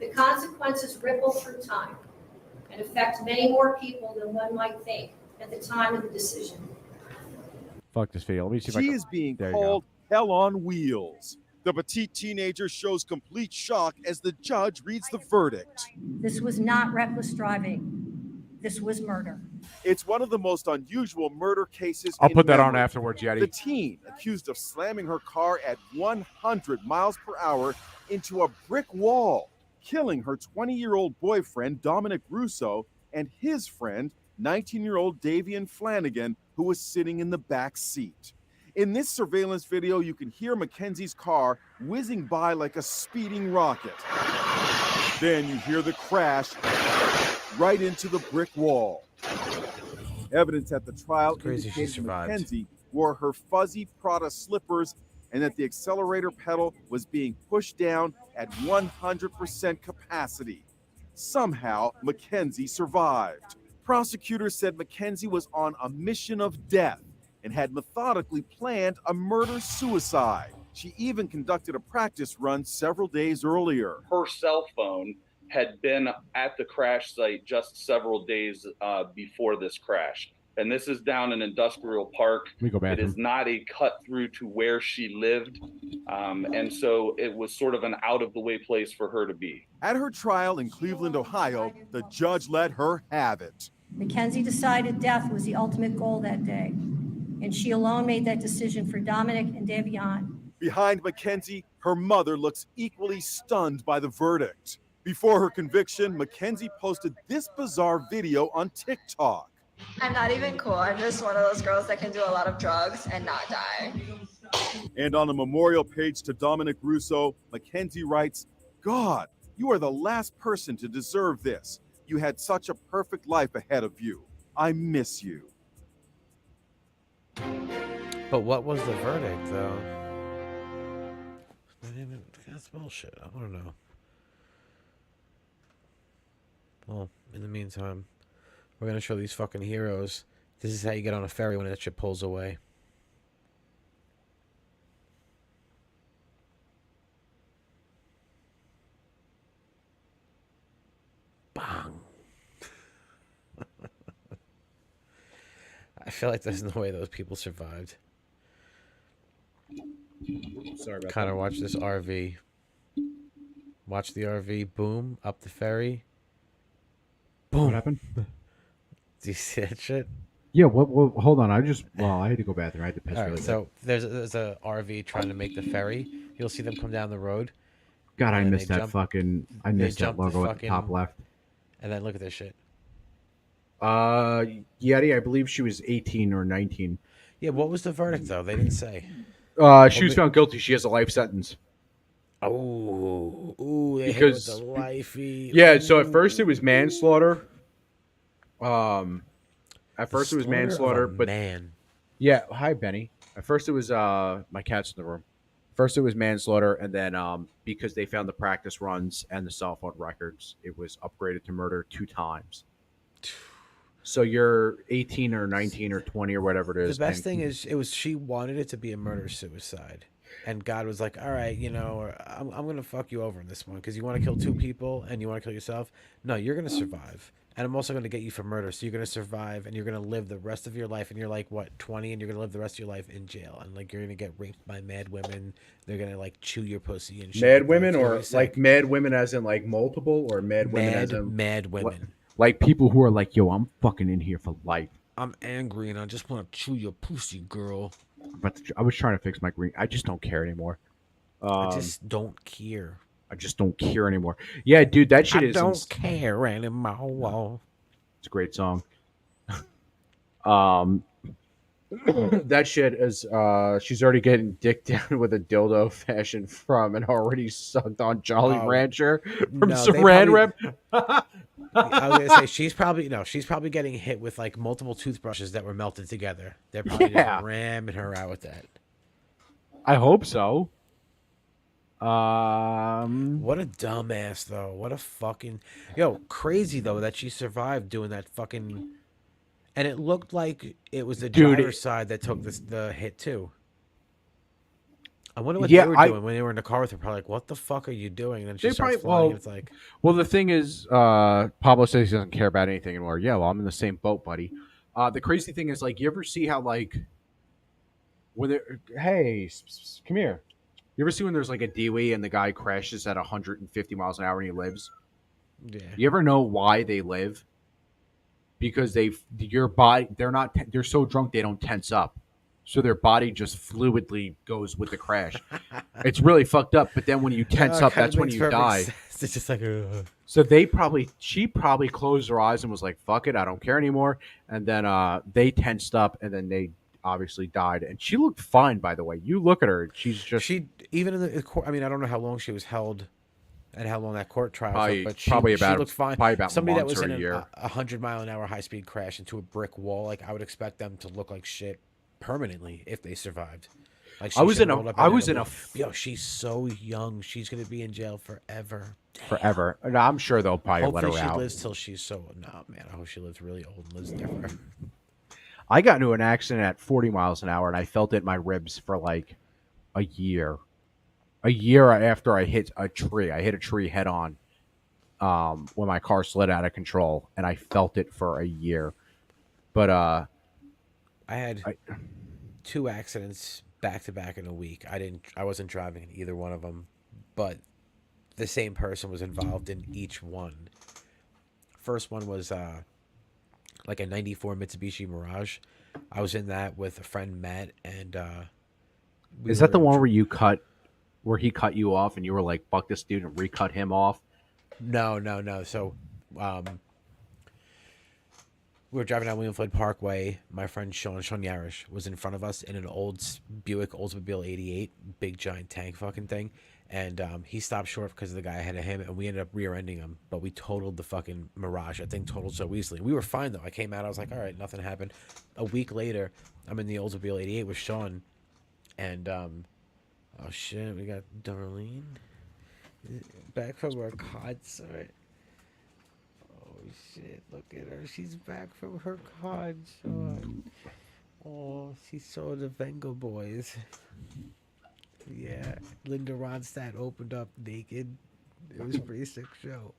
The consequences ripple through time and affect many more people than one might think at the time of the decision. Fuck this video. Let me see if I She can... is being There you called hell on wheels. The petite teenager shows complete shock as the judge reads the verdict. This was not reckless driving. This was murder. It's one of the most unusual murder cases I'll in put that on memory. afterwards, The Yeti. teen accused of slamming her car at 100 miles per hour into a brick wall, killing her 20-year-old boyfriend, Dominic Russo, and his friend, 19-year-old Davian Flanagan, who was sitting in the back seat. In this surveillance video, you can hear Mackenzie's car whizzing by like a speeding rocket. Then you hear the crash right into the brick wall. Evidence at the trial It's crazy she indicated survived. Mackenzie wore her fuzzy Prada slippers and that the accelerator pedal was being pushed down at 100% capacity. Somehow, Mackenzie survived. Prosecutors said Mackenzie was on a mission of death and had methodically planned a murder-suicide. She even conducted a practice run several days earlier. Her cell phone had been at the crash site just several days before this crash. And this is down in Industrial Park. Let me go back. It is not a cut through to where she lived. And so it was sort of an out of the way place for her to be. At her trial in Cleveland, Ohio, the judge let her have it. Mackenzie decided death was the ultimate goal that day, and she alone made that decision for Dominic and Davian. Behind Mackenzie, her mother looks equally stunned by the verdict. Before her conviction, Mackenzie posted this bizarre video on TikTok. I'm not even cool. I'm just one of those girls that can do a lot of drugs and not die. And on a memorial page to Dominic Russo, Mackenzie writes, "God, you are the last person to deserve this. You had such a perfect life ahead of you. I miss you." But what was the verdict, though? That's bullshit. I want to know. Well, in the meantime, we're going to show these fucking heroes. This is how you get on a ferry when that shit pulls away. Bang. I feel like there's no way those people survived. Sorry about Kind of watch this RV. Watch the RV. Boom. Up the ferry. Boom. What happened? Do you see that shit? Yeah, what, hold on. I had to go bathroom. I had to piss All really right, bad. so there's a RV trying to make the ferry. You'll see them come down the road, God, I and missed they that jump- fucking. I missed that jump the logo at the top fucking- left. and then look at this shit. Yeti, I believe she was 18 or 19. Yeah, what was the verdict though? They didn't say. She was found guilty. She has a life sentence. Oh, ooh, they Because- hit with the lifey. Yeah, so at first it was manslaughter. At first it was Slaughter of manslaughter, a but man. yeah. Hi, Benny. At first it was my cat's in the room. First it was manslaughter, and then because they found the practice runs and the cell phone records, it was upgraded to murder 2 times. So you're 18 or 19 or 20 or whatever it is. The best and- thing is, it was she wanted it to be a murder suicide, and God was like, "All right, you know, I'm gonna fuck you over in this one because you want to kill 2 people and you want to kill yourself. No, you're gonna survive, and I'm also gonna get you for murder. So you're gonna survive, and you're gonna live the rest of your life. And you're like what 20, and you're gonna live the rest of your life in jail, and like you're gonna get raped by mad women. They're gonna like chew your pussy and shit. mad like that. women, It's gonna or be sick. like mad women as in like multiple, or mad women as mad in mad women. like people who are like, yo, I'm fucking in here for life. I'm angry and I just want to chew your pussy, girl. But I was trying to fix my green. I just don't care anymore. I just don't care. I just don't care anymore. Yeah, dude, that shit I is. don't care anymore. It's a great song. That shit is. She's already getting dick down with a dildo fashioned from an already sucked on Jolly Oh, Rancher from no, they Saran probably- Wrap. I was gonna say she's probably getting hit with like multiple toothbrushes that were melted together. They're probably Yeah. just ramming her out with that. I hope so. What a dumbass though. What a fucking crazy though that she survived doing that fucking. And it looked like it was the Dude, driver's side that took the hit too. I wonder what Yeah, they were I- doing when they were in the car with her. Probably like, what the fuck are you doing? And then she They starts probably- flying. well, And it's like, Well, the thing is, Pablo says he doesn't care about anything anymore. Yeah, well, I'm in the same boat, buddy. The crazy thing is, like, you ever see how, like Hey, come here. You ever see when there's like a DWI and the guy crashes at 150 miles an hour and he lives? Yeah. You ever know why they live? Because your body, they're so drunk they don't tense up, so their body just fluidly goes with the crash. It's really fucked up. But then when you tense up, that's when you die. Sense. It's just like, So she probably closed her eyes and was like, "Fuck it, I don't care anymore." And then they tensed up, and then they obviously died. And she looked fine, by the way. You look at her; she's just she even in the court. I mean, I don't know how long she was held and how long that court trial probably, took, but probably she about looked fine. probably about Somebody that months was or in a year. 100-mile-an-hour high-speed crash into a brick wall, like I would expect them to look like shit permanently if they survived. Like I was in a. a Yo, she's so young. She's gonna be in jail forever. Damn. forever. And I'm sure they'll probably Hopefully let her she out. lives till she's so. No, man. I hope she lives really old and lives there forever. I got into an accident at 40 miles an hour, and I felt it in my ribs for like a year. A year after I hit a tree. I hit a tree head on when my car slid out of control, and I felt it for a year. But I had 2 accidents back to back in a week. I wasn't driving in either one of them, but the same person was involved in each one. First one was like a 94 Mitsubishi Mirage. I was in that with a friend Matt, and is that the one where he cut you off and you were like, fuck this dude, and recut him off? No. So we were driving down William Floyd Parkway. My friend Sean Yarish was in front of us in an old Buick Oldsmobile 88, big giant tank fucking thing. And he stopped short because of the guy ahead of him, and we ended up rear-ending him. But we totaled the fucking Mirage. That thing totaled so easily. We were fine, though. I came out, I was like, all right, nothing happened. A week later, I'm in the Oldsmobile 88 with Sean. And, oh shit, we got Darlene back from her concert. Oh shit, look at her. She's back from her concert. Oh, she saw the Venga Boys. Yeah, Linda Ronstadt opened up naked. It was a pretty sick show.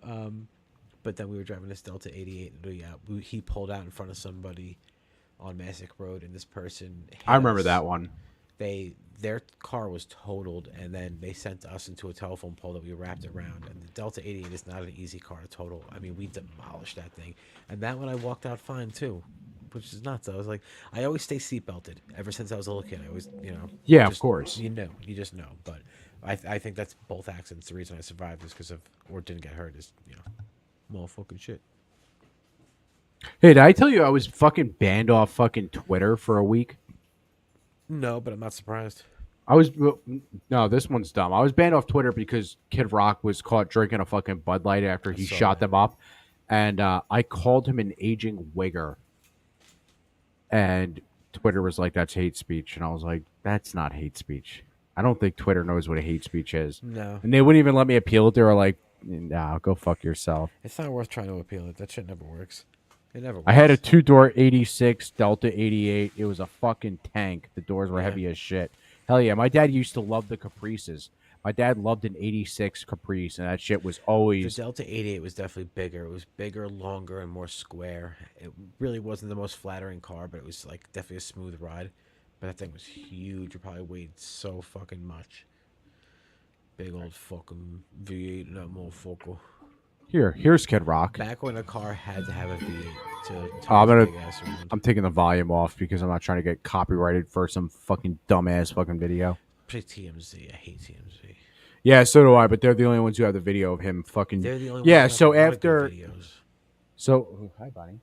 But then we were driving this Delta 88, and he pulled out in front of somebody on Massick Road, and this person hit I remember us. that one. Their car was totaled, and then they sent us into a telephone pole that we wrapped around. And the Delta 88 is not an easy car to total. I mean, we demolished that thing. And that one I walked out fine too, which is nuts. I was like, I always stay seatbelted ever since I was a little kid. I always, Yeah, just, of course. you just know. But I think that's both accidents. The reason I survived is because of, or didn't get hurt, is motherfucking shit. Hey, did I tell you I was fucking banned off fucking Twitter for a week? No, but I'm not surprised. No, this one's dumb. I was banned off Twitter because Kid Rock was caught drinking a fucking Bud Light after he shot them up, and I called him an aging wigger, and Twitter was like, "That's hate speech," and I was like, "That's not hate speech. I don't think Twitter knows what a hate speech is." No, and they wouldn't even let me appeal it. They were like, "Nah, go fuck yourself." it's not worth trying to appeal it. That shit never works. It never works. I had a 2-door 86 Delta 88. It was a fucking tank. The doors were heavy as shit. Hell yeah. My dad used to love the Caprices. My dad loved an 86 Caprice, and that shit was always... The Delta 88 was definitely bigger. It was bigger, longer, and more square. It really wasn't the most flattering car, but it was like definitely a smooth ride. But that thing was huge. It probably weighed so fucking much. Big old fucking V8 in that motherfucker. Here's Kid Rock. Back when a car had to have a V8 to big ass around. I'm taking the volume off because I'm not trying to get copyrighted for some fucking dumbass fucking video. Pretty TMZ. I hate TMZ. Yeah, so do I, but they're the only ones who have the video of him fucking... They're the only ones yeah, who have so a lot of after... good videos. So, hi, Bonnie.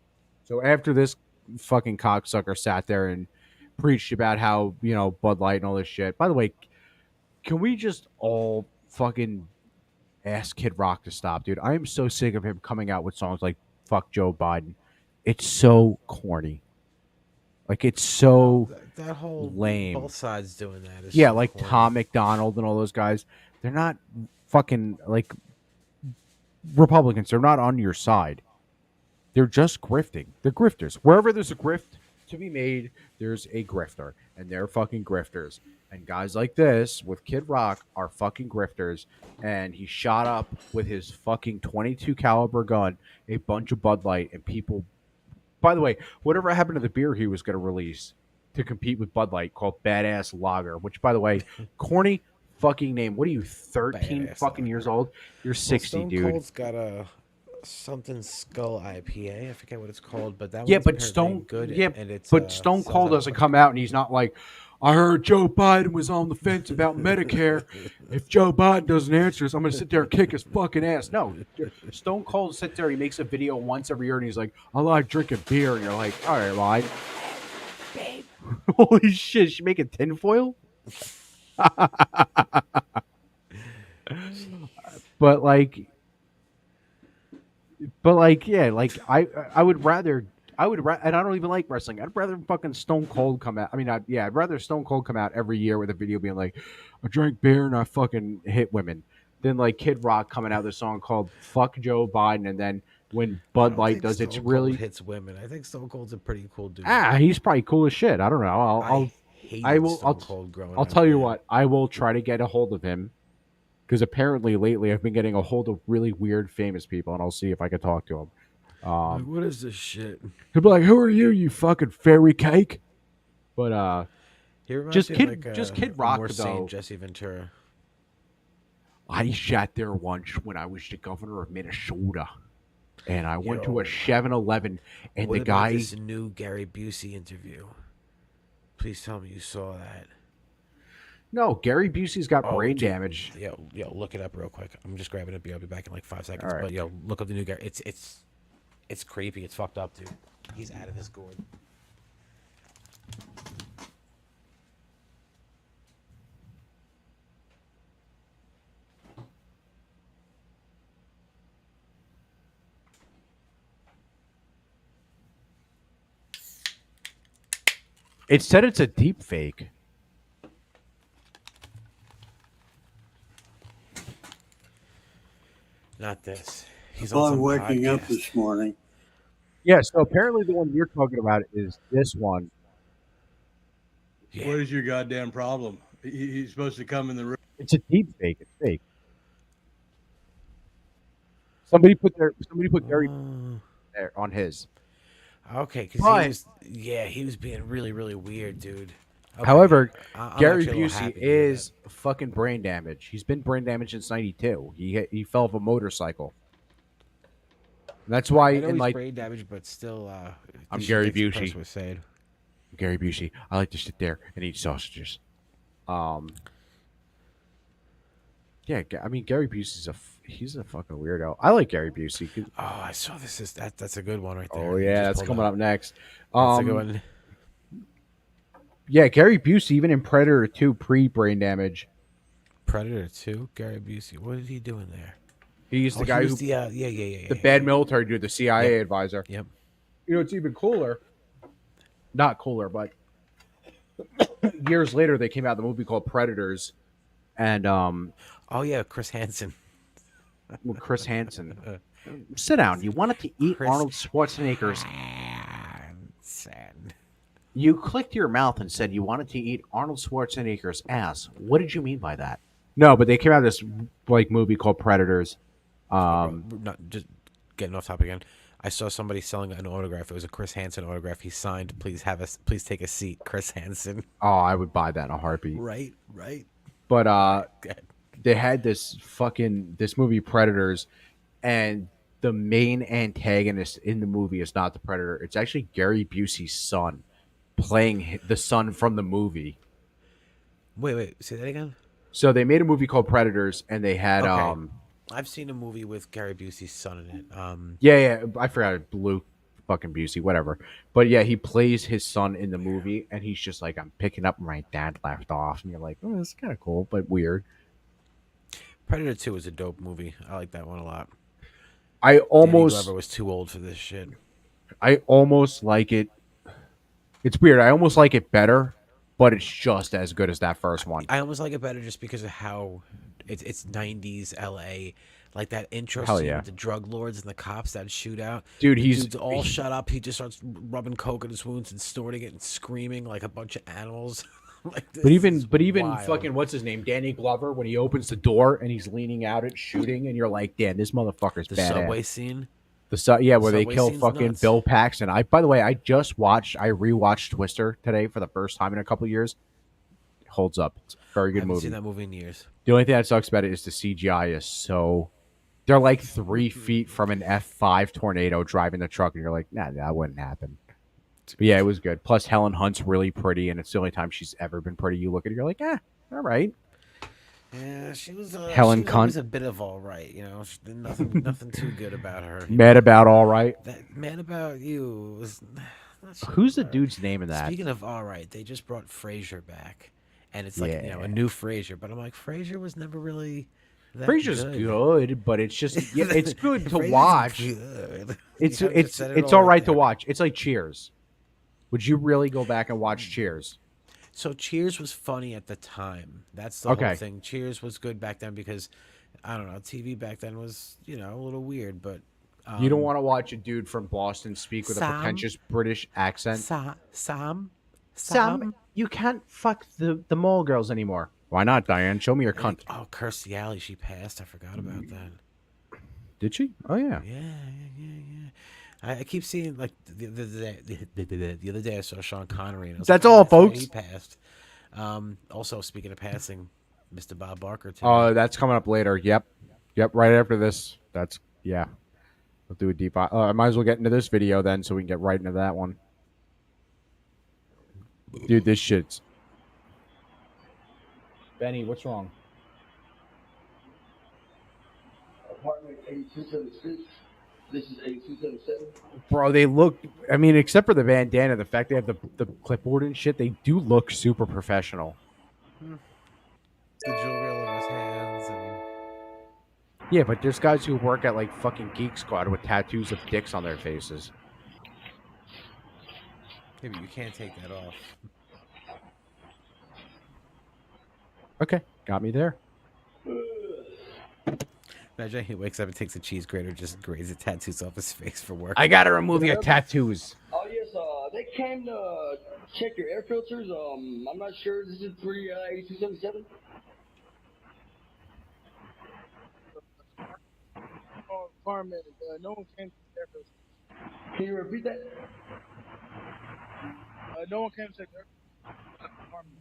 So after this fucking cocksucker sat there and preached about how, Bud Light and all this shit. By the way, can we just all fucking ask Kid Rock to stop, dude? I am so sick of him coming out with songs like "Fuck Joe Biden." It's so corny. Like, it's so that whole lame. Both sides doing that. Is yeah, so like corny. Tom McDonald and all those guys. They're not fucking like Republicans. They're not on your side. They're just grifting. They're grifters. Wherever there's a grift to be made, there's a grifter, and they're fucking grifters. And guys like this with Kid Rock are fucking grifters. And he shot up with his fucking 22 caliber gun a bunch of Bud Light, and people. By the way, whatever happened to the beer he was going to release? to compete with Bud Light called Badass Lager, which, by the way, corny fucking name. What are you, 13 Badass fucking Lager. years old? You're 60, Stone dude. Cold's got a something Skull IPA. I forget what it's called, but that Yeah, one's but pretty Stone, good. yeah, and it's but Stone sells Cold out doesn't come out and he's not like, I heard Joe Biden was on the fence about Medicare. If Joe Biden doesn't answer us, I'm going to sit there and kick his fucking ass. No, Stone Cold sits there. He makes a video once every year, and he's like, I like drinking beer. And you're like, all right, well, babe. Holy shit, is she making tinfoil? But yeah, like I would rather and I don't even like wrestling. I'd rather fucking Stone Cold come out. I mean, I'd rather Stone Cold come out every year with a video being like, I drank beer and I fucking hit women, than like Kid Rock coming out with a song called "Fuck Joe Biden," and then when I Bud don't Light think does, Stone it's Cold really hits women. I think Stone Cold's a pretty cool dude. he's probably cool as shit. I don't know. I hated I will. Stone Cold growing I'll up. tell you man. what. I will try to get a hold of him. Because apparently lately I've been getting a hold of really weird famous people, and I'll see if I can talk to him. Like, what is this shit? He'll be like, "Who are you, you fucking fairy cake?" But He reminds just me Kid, of like just Kid a Rock more sane though. Jesse Ventura. I sat there once when I was the governor of Minnesota, and I went to Yo. a 7-Eleven, and What the about guy. this new Gary Busey interview? Please tell me you saw that. No, Gary Busey's got Oh, brain dude. damage. Yo, look it up real quick. I'm just grabbing a beer. I'll be back in like 5 seconds. All right. But yo, look up the new Gary. It's creepy. It's fucked up, dude. He's out of his gourd. It said it's a deep fake. Not this. He's Upon on some waking up podcast. this morning, Yeah, so apparently the one you're talking about is this one. Yeah. what is your goddamn problem? He's supposed to come in the room. It's a deep fake. It's fake. Somebody put Gary Oh. there on his. Okay, because But- he was being really, really weird, dude. Okay. However, I'm Gary actually a little Busey happy to hear is fucking brain damaged. He's been brain damaged since '92. He fell off a motorcycle. And that's that. why I know in he's like brain damage, but still, I'm the shit Gary that the Busey. person was saying. Gary Busey, I like to sit there and eat sausages. Yeah, I mean Gary Busey's he's a fucking weirdo. I like Gary Busey. Oh, I saw this. That's a good one right there. Oh You yeah, just that's pulled coming up next. That's a good one. Yeah, Gary Busey, even in Predator 2 pre-brain damage, Predator 2, Gary Busey. What is he doing there? he's the Oh, guy he who was the the bad military dude, the CIA Yep. advisor. Yep. You know, it's even cooler. Not cooler, but years later they came out with a movie called Predators, and Oh yeah, Chris Hansen. with Chris Hansen. Sit down. You wanted to eat Chris Arnold Schwarzenegger's. Hansen. You clicked your mouth and said you wanted to eat Arnold Schwarzenegger's ass. What did you mean by that? No, but they came out with this like movie called Predators. Not just getting off topic again. I saw somebody selling an autograph. It was a Chris Hansen autograph. He signed, please take a seat, Chris Hansen. Oh, I would buy that in a heartbeat. Right. But Good. they had this movie Predators, and the main antagonist in the movie is not the Predator. It's actually Gary Busey's son, playing the son from the movie. Wait, say that again. So they made a movie called Predators, and they had Okay. I've seen a movie with Gary Busey's son in it. yeah, I forgot Luke fucking Busey, whatever. But yeah, he plays his son in the movie, and he's just like, I'm picking up where my dad left off, and you're like, oh, that's kind of cool, but weird. Predator 2 is a dope movie. I like that one a lot. I Danny almost Glover was too old for this shit. like it. It's weird. I almost like it better, but it's just as good as that first one. I almost like it better just because of how it's 90s LA. Like that intro Hell scene yeah. with the drug lords and the cops, that shootout. Dude, The he's dude's all shut up. He just starts rubbing coke in his wounds and snorting it and screaming like a bunch of animals. Like this But even is wild. fucking what's his name, Danny Glover, when he opens the door and he's leaning out at shooting, and you're like, damn, this motherfucker's the badass. subway scene. Yeah, where they Subway kill scene's fucking nuts. Bill Paxton. By the way, I rewatched Twister today for the first time in a couple years. It holds up. It's a very I good haven't movie. seen that movie in years. The only thing that sucks about it is the CGI is so. They're like 3 feet from an F5 tornado driving the truck, and you're like, nah, that wouldn't happen. But yeah, it was good. Plus, Helen Hunt's really pretty, and it's the only time she's ever been pretty. You look at her, you're like, all right. Yeah, she was. Helen She was always Cunt. a bit of all right, you know. Nothing too good about her. Mad about all right. That Mad About You was. Not so Who's the good. dude's name in that? Speaking of all right, they just brought Frasier back, and it's like Yeah. a new Frasier. But I'm like, Frasier was never really. That Frasier's good, but it's just it's good to Frasier's watch. good. It's You kinda just said it it's all right to there. watch. It's like Cheers. Would you really go back and watch Cheers? So Cheers was funny at the time. That's the Okay. whole thing. Cheers was good back then because I don't know, TV back then was a little weird, but You don't want to watch a dude from Boston speak with a Sam? pretentious British accent. Sam, You can't fuck the mall girls anymore. Why not, Diane? Show me your cunt. Oh, Kirstie Alley, she passed. I forgot about that. Did she? Oh yeah. Yeah. I keep seeing like the other day I saw Sean Connery. And I was That's like, all, that's right, folks. He passed. Also, speaking of passing, Mr. Bob Barker too. Oh, that's coming up later. Yep. Right after this. Yeah. We'll do a deep. I might as well get into this video then, so we can get right into that one. Dude, this shit's. Benny, what's wrong? Apartment 8276. This is 8277. Bro, they look. I mean, except for the bandana, the fact they have the clipboard and shit, they do look super professional. The jewelry all over his hands and. Yeah, but there's guys who work at like fucking Geek Squad with tattoos of dicks on their faces. Yeah, but you can't take that off. Okay, got me there. Imagine he wakes up and takes a cheese grater, just grazes tattoos off his face for work. I gotta remove your tattoos. Oh yes, they came to check your air filters. I'm not sure. This is 8277. Apartment. No one came to the air filters. Can you repeat that? No one came to check the air apartment.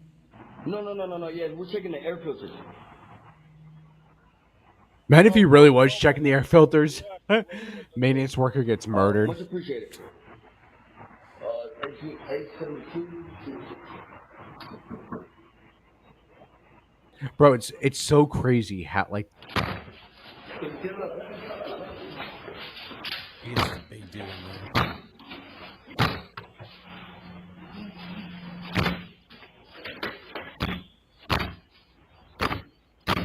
No. Yeah, we're checking the air filters. Man, if he really was checking the air filters, maintenance worker gets murdered. Much appreciated. 872. Bro, it's so crazy how like He's a big dude in there.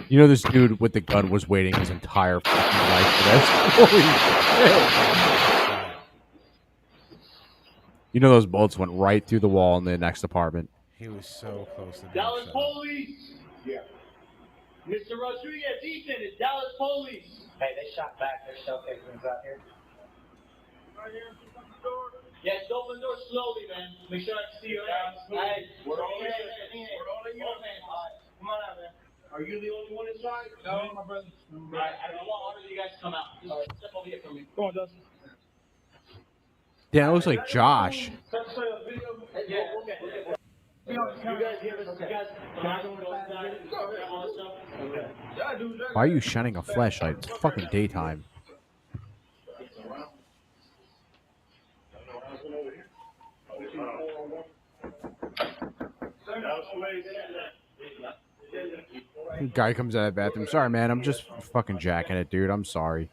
you know this dude with the gun was waiting his entire fucking life for this. Holy shit. You know those bullets went right through the wall in the next apartment. He was so close to being Dallas shot. police. Yeah. Mr. Rodriguez, Ethan, it's Dallas police. Hey, they shot back. There's shell casings out here. Right here, open the door. Yes, open the door slowly, man. Make sure I can see you. Hey, we're all in. We're all in. Come on out, man. Are you the only one inside? No, my brother. All right, I want all of you guys to come out. Just step over here for me. Go on, Dustin. Yeah, it looks like Josh. Yeah, okay. You guys give us, you guys, can I go inside? All that stuff? Okay. Why are you shining a flashlight? It's fucking daytime. Guy comes out of the bathroom. Sorry, man. I'm just fucking jacking it, dude. I'm sorry.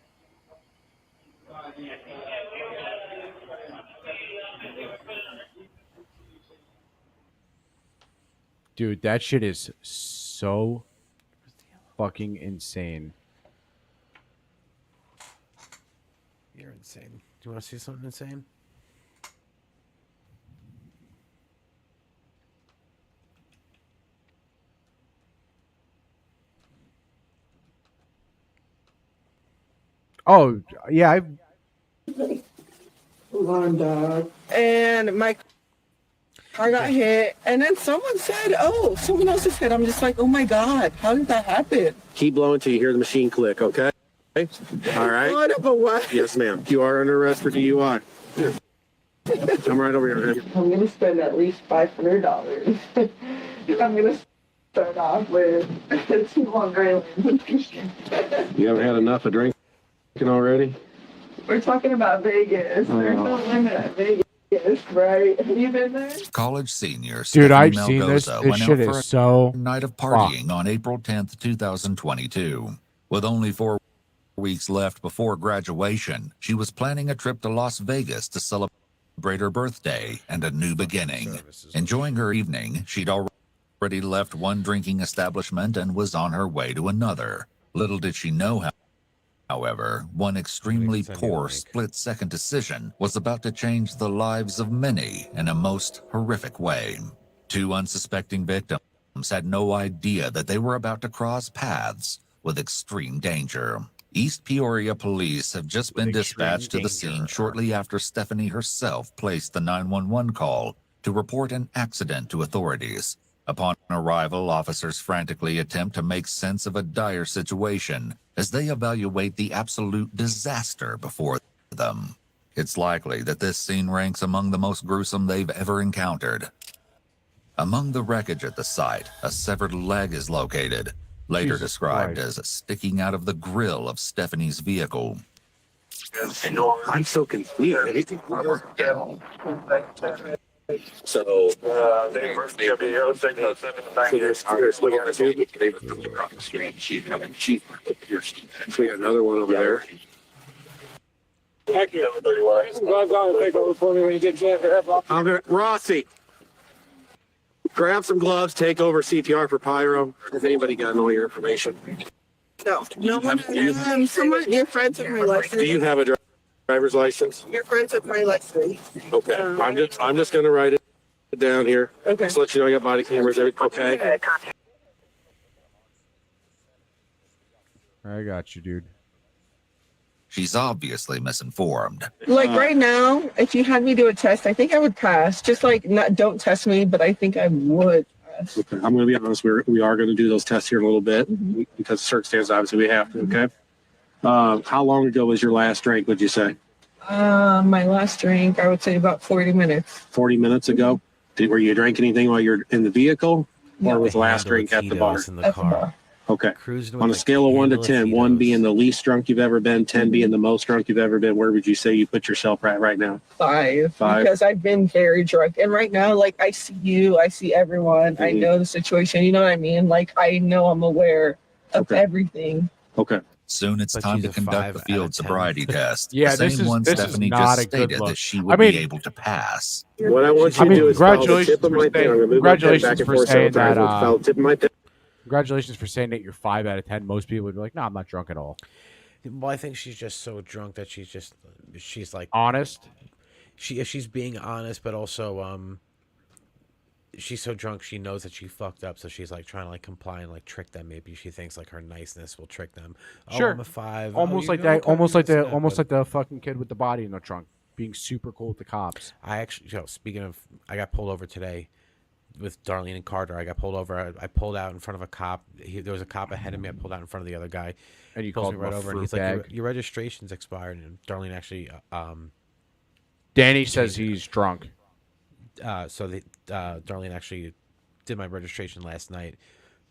Dude, that shit is so fucking insane. You're insane. Do you want to see something insane? Oh, yeah. And my car got hit, and then someone said, "Oh, someone else is hit." I'm just like, "Oh my god, how did that happen?" Keep blowing till you hear the machine click, okay? All right. What up, what? Yes, ma'am. You are under arrest for DUI. Here. Come right over here. I'm gonna spend at least $500. I'm gonna start off with 2 Long Island. You haven't had enough of drinking already? We're talking about Vegas. There's no limit at Vegas, right? Have you been there? College senior Dude, I've Stephanie seen this. Malgoza This went out shit for is a so night of partying on April 10th, 2022. With only 4 weeks left before graduation, she was planning a trip to Las Vegas to celebrate her birthday and a new beginning. Enjoying her evening, she'd already left one drinking establishment and was on her way to another. Little did she know, however, one extremely poor split-second decision was about to change the lives of many in a most horrific way. 2 unsuspecting victims had no idea that they were about to cross paths with extreme danger. East Peoria police have just been dispatched to the scene shortly after Stephanie herself placed the 911 call to report an accident to authorities. Upon arrival, officers frantically attempt to make sense of a dire situation as they evaluate the absolute disaster before them. It's likely that this scene ranks among the most gruesome they've ever encountered. Among the wreckage at the site, a severed leg is located, later described as sticking out of the grille of Stephanie's vehicle. I'm so confused. So, they were the other thing that's in the back. So we got a tube. They were across the street. She got another one over there. Thank you. Go and take over for me when you get a chance. I'm gonna, Rossi, grab some gloves, take over CPR for Pyro. Has anybody got all your information? No. No one. Someone, your friends have my license. Do you have a driver's license? Your friends have my license. Okay. I'm just gonna write it down here. Okay. Just let you know I got body cameras. Okay. I got you, dude. She's obviously misinformed. Like right now, if you had me do a test, I think I would pass. Just like, don't test me, but I think I would pass. Okay. I'm going to be honest. We are going to do those tests here in a little bit because of circumstances. Obviously, we have to. Okay. How long ago was your last drink? Would you say? My last drink, I would say about 40 minutes. 40 minutes ago. Were you drinking anything while you're in the vehicle, or was the last Handle drink at the bar? in the car. Okay. Cruising On with a scale of 1 to handle 10, 1 being the least drunk you've ever been, 10 being the most drunk you've ever been, where would you say you put yourself right now? 5. 5. Because I've been very drunk. And right now, like, I see you, I see everyone, I know the situation. You know what I mean? Like, I know I'm aware of everything. Okay. Soon it's time to conduct the field sobriety test. Yeah, the this same is- one this is Stephanie not just a good stated look. that she I would mean- be able to pass. What I want you to do is follow the tip of my pen. I'm going to move my pen back and forth several times. Follow the tip of my pen. Congratulations for saying that you're 5 out of 10. Most people would be like, "No, I'm not drunk at all." Well, I think she's just so drunk that she's like honest. She's being honest, but also she's so drunk she knows that she fucked up, so she's like trying to like comply and like trick them. Maybe she thinks like her niceness will trick them. Sure. Oh, I'm a 5. Almost Oh, like you know, that. Almost like this and the that, but- fucking kid with the body in the trunk being super cool with the cops. I actually, speaking of, I got pulled over today with Darlene and Carter. I got pulled over. I pulled out in front of a cop. There was a cop ahead of me. I pulled out in front of the other guy. And you pulls called me him right a over, and fruit he's like, bag? your registration's expired. And Darlene actually, Danny says he's drunk. Darlene actually did my registration last night.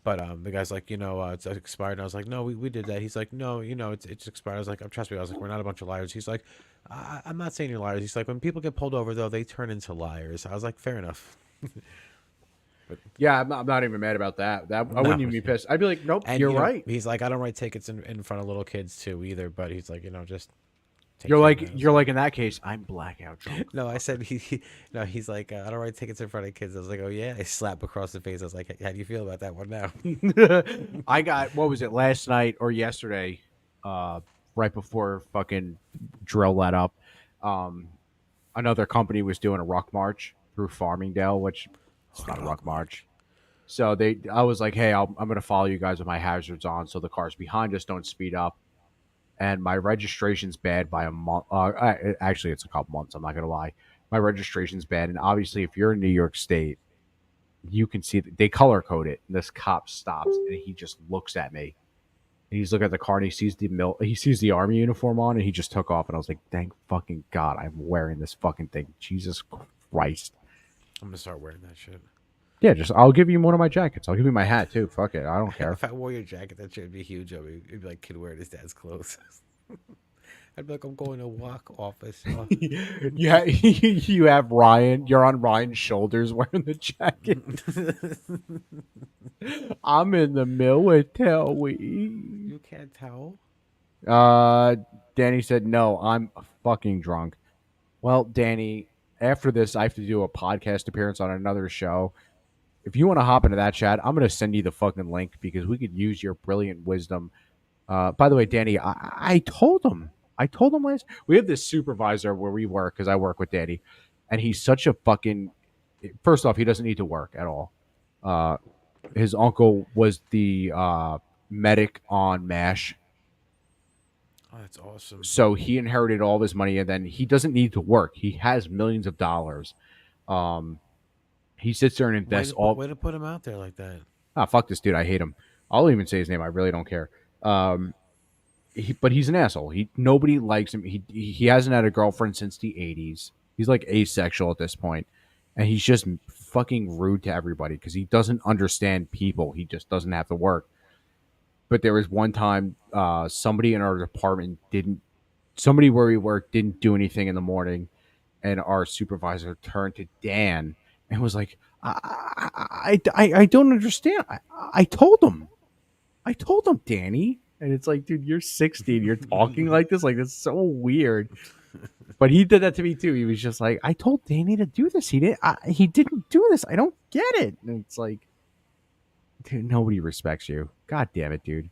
But the guy's like, it's expired. And I was like, no, we did that. He's like, no, it's expired. I was like, trust me. I was like, we're not a bunch of liars. He's like, I'm not saying you're liars. He's like, when people get pulled over, though, they turn into liars. I was like, fair enough. Yeah, I'm not even mad about that. I wouldn't even be pissed. I'd be like, nope, And, you're right. He's like, I don't write tickets in front of little kids too either. But he's like, just. You're like in that case, I'm blackout drunk. No, I said he's like, I don't write tickets in front of kids. I was like, oh yeah. I slap across the face. I was like, how do you feel about that one now? I got, what was it, last night or yesterday, right before fucking drill let up. Another company was doing a ruck march through Farmingdale, which it's not a ruck march. So I was like, hey, I'm going to follow you guys with my hazards on so the cars behind us don't speed up. And my registration's bad by a month. Actually, it's a couple months. I'm not going to lie. My registration's bad. And obviously, if you're in New York State, you can see they color code it. And this cop stops and he just looks at me. And he's looking at the car and he sees the army uniform on, and he just took off. And I was like, thank fucking God, I'm wearing this fucking thing. Jesus Christ. I'm gonna start wearing that shit. Yeah, I'll give you one of my jackets. I'll give you my hat too. Fuck it, I don't care. If I wore your jacket, that shit would be huge. It'd be like kid wearing his dad's clothes. I'd be like, I'm going to walk office. You have Ryan. You're on Ryan's shoulders wearing the jacket. I'm in the military. You can't tell. Danny said, no, I'm fucking drunk. Well, Danny, after this, I have to do a podcast appearance on another show. If you want to hop into that chat, I'm going to send you the fucking link because we could use your brilliant wisdom. By the way, Danny, I told him last. We have this supervisor where we work because I work with Danny, and he's such a fucking. First off, he doesn't need to work at all. His uncle was the medic on MASH. Oh, that's awesome. So he inherited all of his money, and then he doesn't need to work. He has millions of dollars. He sits there and invests Way to put him out there like that. Ah, fuck this dude. I hate him. I'll even say his name. I really don't care. But he's an asshole. Nobody likes him. He hasn't had a girlfriend since the 80s. He's like asexual at this point, and he's just fucking rude to everybody because he doesn't understand people. He just doesn't have to work. But there was one time somebody in our department somebody where we work didn't do anything in the morning, and our supervisor turned to Dan and was like, I don't understand. I told him, Danny. And it's like, dude, you're 16. You're talking like this. Like, that's so weird. But he did that to me too. He was just like, I told Danny to do this. He didn't do this. I don't get it. And it's like, dude, nobody respects you. God damn it, dude.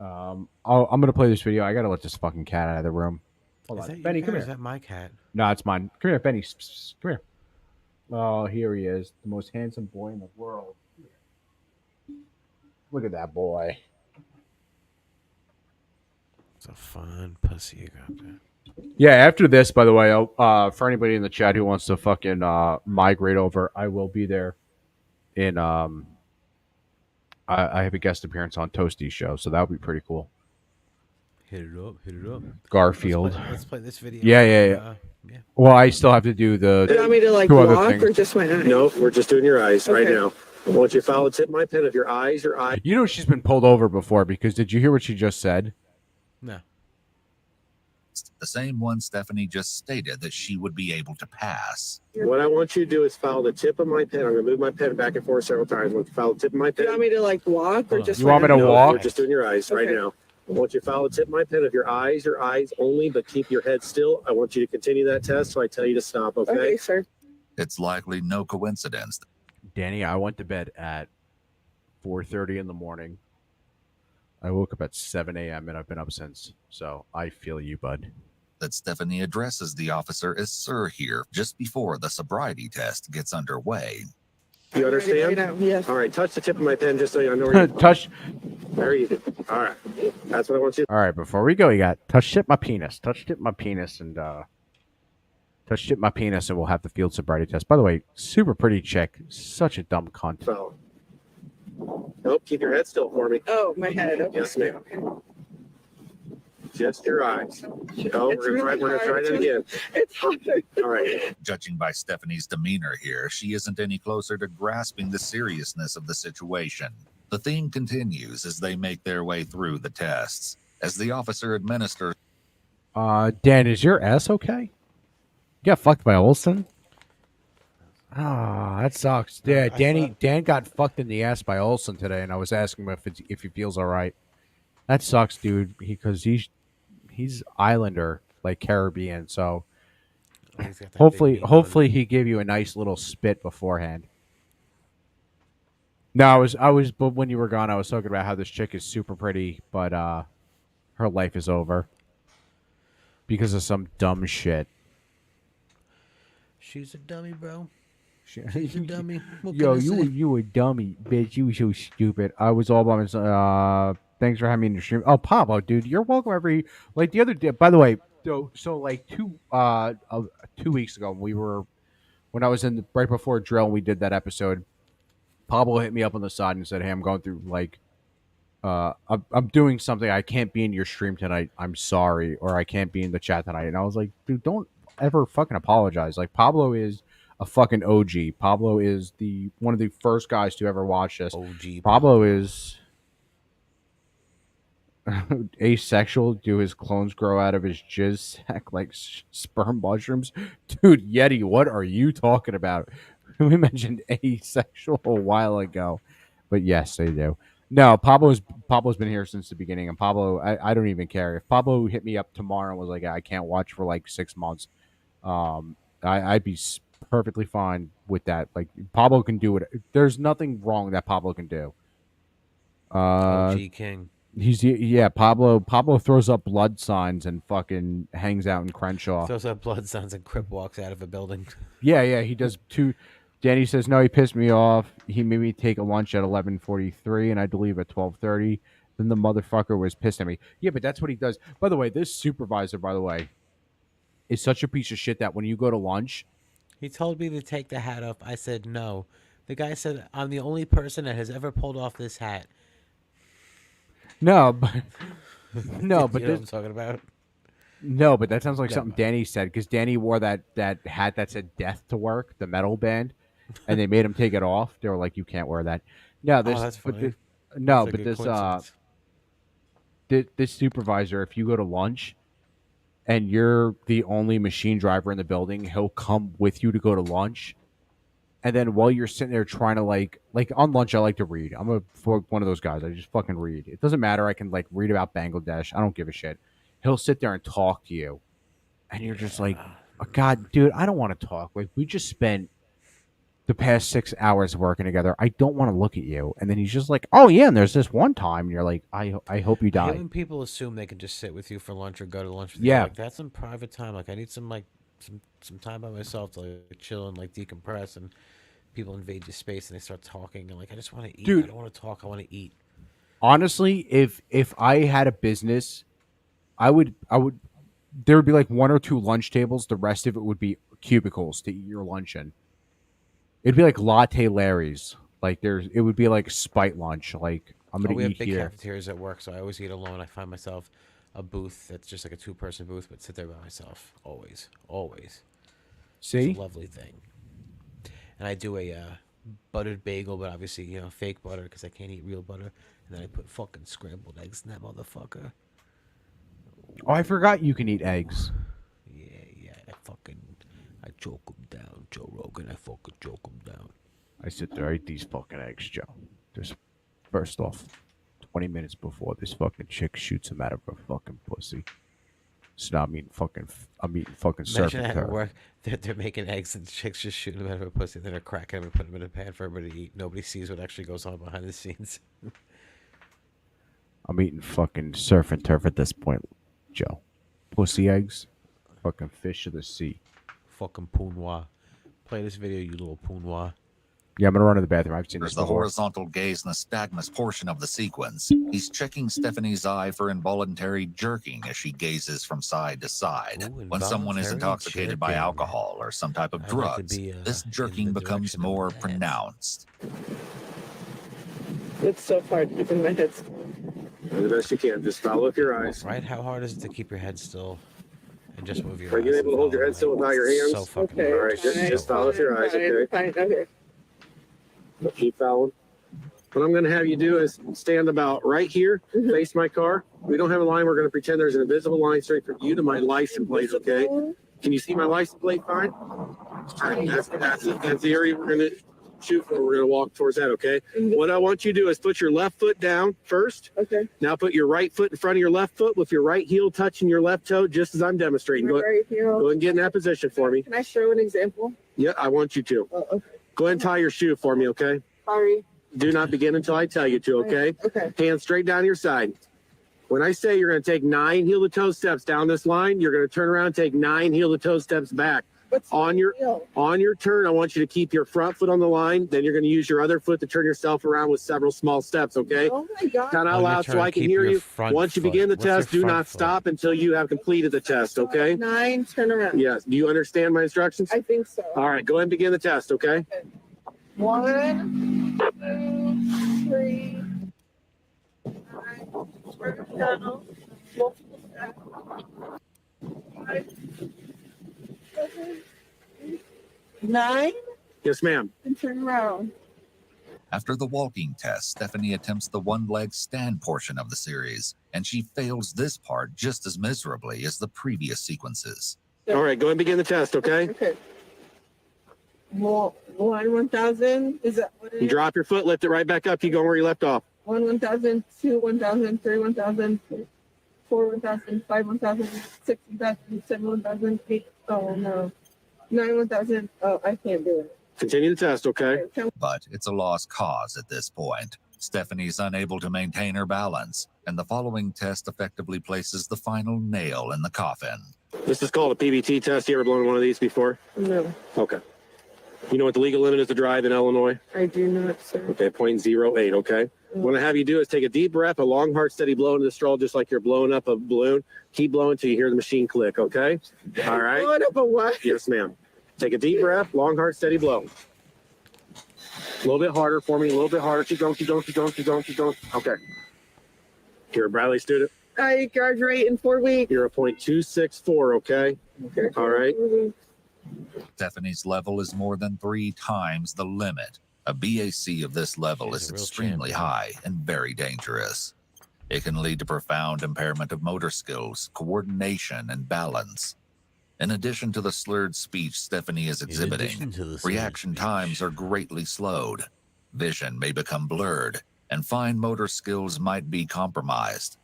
I'm gonna play this video. I gotta let this fucking cat out of the room. Hold on, Benny, come here. Is that my cat? No, it's mine. Come here, Benny. Come here. Oh, here he is, the most handsome boy in the world. Look at that boy. It's a fun pussy you got there. Yeah, after this, by the way, for anybody in the chat who wants to fucking migrate over, I will be there. I have a guest appearance on Toasty's show, so that would be pretty cool. Hit it up. Garfield. Let's play this video. Yeah. Well, I still have to do the. You want me to like two other walk things. or just my eyes? No, we're just doing your eyes right Okay. now. I want you to follow the tip of my pen of your eyes. You know she's been pulled over before because did you hear what she just said? No. The same one Stephanie just stated that she would be able to pass. What I want you to do is follow the tip of my pen. I'm going to move my pen back and forth several times. I want you to follow the tip of my pen. You want me to like walk or just You want me to No, walk? We're just doing your eyes right Okay. now. I want you to follow the tip of my pen of your eyes only, but keep your head still. I want you to continue that test, so I tell you to stop, okay? Okay, sir. It's likely no coincidence Danny, I went to bed at 4:30 in the morning. I woke up at 7 a.m. and I've been up since. So I feel you, bud. that Stephanie addresses the officer as Sir here just before the sobriety test gets underway. You understand? Yes. All right, touch the tip of my pen just so I know where you Touch. There you go. All right. That's what I want you to All right, before we go, you got touch tip my penis, and touch tip my penis, and we'll have the field sobriety test. By the way, super pretty chick, such a dumb cunt. follow. Nope, keep your head still for me. Oh, my head. Okay. Yes, ma'am. Just your eyes. No, It's we're really going to try hard. that again. It's hard. All right. Judging by Stephanie's demeanor here, she isn't any closer to grasping the seriousness of the situation. The theme continues as they make their way through the tests. As the officer administers Dan, is your ass okay? You got fucked by Olson? Ah, that sucks. Yeah, Dan got fucked in the ass by Olson today, and I was asking him if he feels all right. That sucks, dude, because he's Islander, like Caribbean, so He's got that hopefully he gave you a nice little spit beforehand. No, but when you were gone, I was talking about how this chick is super pretty, but her life is over because of some dumb shit. She's a dummy, bro. She's a dummy. What Yo, can I say? you a dummy, bitch. You were so stupid. I was all by myself. Thanks for having me in the stream. Oh, Pablo, dude, you're welcome every the other day. By the way, so like 2 weeks ago, when I was right before drill, we did that episode. Pablo hit me up on the side and said, "Hey, I'm going through I'm doing something. I can't be in your stream tonight. I'm sorry, or I can't be in the chat tonight. And I was like, dude, don't ever fucking apologize. Like Pablo is a fucking OG. Pablo is the one of the first guys to ever watch this. OG Pablo is asexual. Do his clones grow out of his jizz sack like sperm mushrooms? Dude, Yeti, what are you talking about? We mentioned asexual a while ago, but yes, they do. No, Pablo's been here since the beginning, and Pablo, I don't even care if Pablo hit me up tomorrow and was like, I can't watch for like 6 months. I'd be perfectly fine with that. Like Pablo can do it. There's nothing wrong that Pablo can do. OG King. Yeah, Pablo throws up blood signs and fucking hangs out in Crenshaw. Throws up blood signs and crip walks out of a building. Yeah, he does too. Danny says no, he pissed me off. He made me take a lunch at 11:43 and I had to leave at 12:30. Then the motherfucker was pissed at me. Yeah, but that's what he does. By the way, this supervisor, is such a piece of shit that when you go to lunch, He told me to take the hat off. I said no. The guy said I'm the only person that has ever pulled off this hat. No, but You know what I'm talking about? No, but that sounds like Never something mind. Danny said because Danny wore that hat that said "Death to Work," the metal band, and they made him take it off. They were like, "You can't wear that." No, this, that's but funny. no, That's a but good this coincidence. this supervisor, if you go to lunch and you're the only machine driver in the building, he'll come with you to go to lunch. And then while you're sitting there trying to like on lunch, I like to read. I'm one of those guys. I just fucking read. It doesn't matter. I can like read about Bangladesh. I don't give a shit. He'll sit there and talk to you, and you're just like, oh, God, dude, I don't want to talk. Like we just spent the past 6 hours working together. I don't want to look at you. And then he's just like, oh yeah, and there's this one time, and you're like, I hope you I hate die. when people assume they can just sit with you for lunch or go to lunch with Yeah. you. Like that's some private time. Like I need some some time by myself to like chill and like decompress. And people invade your space and they start talking and like I just want to eat. Dude. I don't want to talk. I want to eat. Honestly, if I had a business, I would there would be like one or two lunch tables. The rest of it would be cubicles to eat your lunch in. It'd be like Latte Larry's. Like it would be like spite lunch. Like I'm gonna We have eat big here. cafeterias at work, so I always eat alone. I find myself a booth that's just like a 2-person booth, but sit there by myself. Always. See? It's a lovely thing. And I do a buttered bagel, but obviously, fake butter because I can't eat real butter. And then I put fucking scrambled eggs in that motherfucker. Oh, I forgot you can eat eggs. Yeah, I choke them down, Joe Rogan. I fucking choke them down. I sit there, I eat these fucking eggs, Joe. Just first off, 20 minutes before this fucking chick shoots him out of her fucking pussy. So now I'm eating fucking Imagine serpent that at turd. work. They're making eggs and the chicks just shooting them out of her pussy. Then they're cracking them and putting them in a pan for everybody to eat. Nobody sees what actually goes on behind the scenes. I'm eating fucking surf and turf at this point, Joe. Pussy eggs, fucking fish of the sea. Fucking poonwa. Play this video, you little poonwa. Yeah, I'm gonna run to the bathroom. I've seen There's this the before. horizontal gaze nystagmus portion of the sequence. He's checking Stephanie's eye for involuntary jerking as she gazes from side to side. When someone is involuntary intoxicated by jerking. alcohol or some type of I'd like to drugs, be, this in jerking the becomes direction of more that. pronounced. It's so hard to keep in my head. Do the best you can. Just follow with your eyes. Right? How hard is it to keep your head still and just move your Are eyes? you able to hold your head and still without your hands? So fucking Okay. All right, just follow with your eyes, okay? Fine, okay. Keep following. What I'm going to have you do is stand about right here, face my car. We don't have a line. We're going to pretend there's an invisible line straight from you to my license plate, okay? Can you see my license plate fine? That's the area we're going to shoot for. We're going to walk towards that, okay? What I want you to do is put your left foot down first. Okay. Now put your right foot in front of your left foot with your right heel touching your left toe, just as I'm demonstrating. Go ahead and get in that position for me. Can I show an example? Yeah, I want you to. Oh, okay. Go ahead and tie your shoe for me, okay? Sorry. Do not begin until I tell you to, okay? Okay. Hands straight down your side. When I say you're going to take 9 heel-to-toe steps down this line, you're going to turn around and take 9 heel-to-toe steps back. On your turn, I want you to keep your front foot on the line. Then you're going to use your other foot to turn yourself around with several small steps, okay? Oh my God. Kind of On your loud turn, so I can keep hear your you. front Once you foot. begin the What's your test, do front not foot? stop until you have completed the test, okay? 9, turn around. Yes. Do you understand my instructions? I think so. All right, go ahead and begin the test, okay? 1, 2, 3. Nine? Yes, ma'am. And turn around. After the walking test, Stephanie attempts the one-leg stand portion of the series, and she fails this part just as miserably as the previous sequences. All right, go ahead and begin the test, okay? Okay. Well, 1,000. Is that what it is? You drop your foot, lift it right back up. Keep going where you left off. 1,000, 2, 1,000, 3, 1,000, 4, 1,000, 5, 1,000, 6, 1,000, 7, 1,000, 8. Oh no. 9, 1,000. Oh, I can't do it. Continue the test, okay? But it's a lost cause at this point. Stephanie's unable to maintain her balance, and the following test effectively places the final nail in the coffin. This is called a PBT test. You ever blown one of these before? No, Okay. You know what the legal limit is to drive in Illinois? I do not, sir. Okay, 0.08, okay? What I have you do is take a deep breath, a long, hard, steady blow into the straw, just like you're blowing up a balloon. Keep blowing until you hear the machine click, okay? All right? Blowing up a what? Yes, ma'am. Take a deep breath, long, hard, steady blow. A little bit harder for me, a little bit harder. Keep going, keep going, keep going, keep going, keep going. Okay. You're a Bradley student? I graduate in 4 weeks. You're a .264, okay? All right. Stephanie's level is more than 3 times the limit. A BAC of this level She's is a real extremely champion. high and very dangerous. It can lead to profound impairment of motor skills, coordination, and balance. In addition to the slurred speech Stephanie is exhibiting, reaction times are greatly slowed. Vision may become blurred, and fine motor skills might be compromised.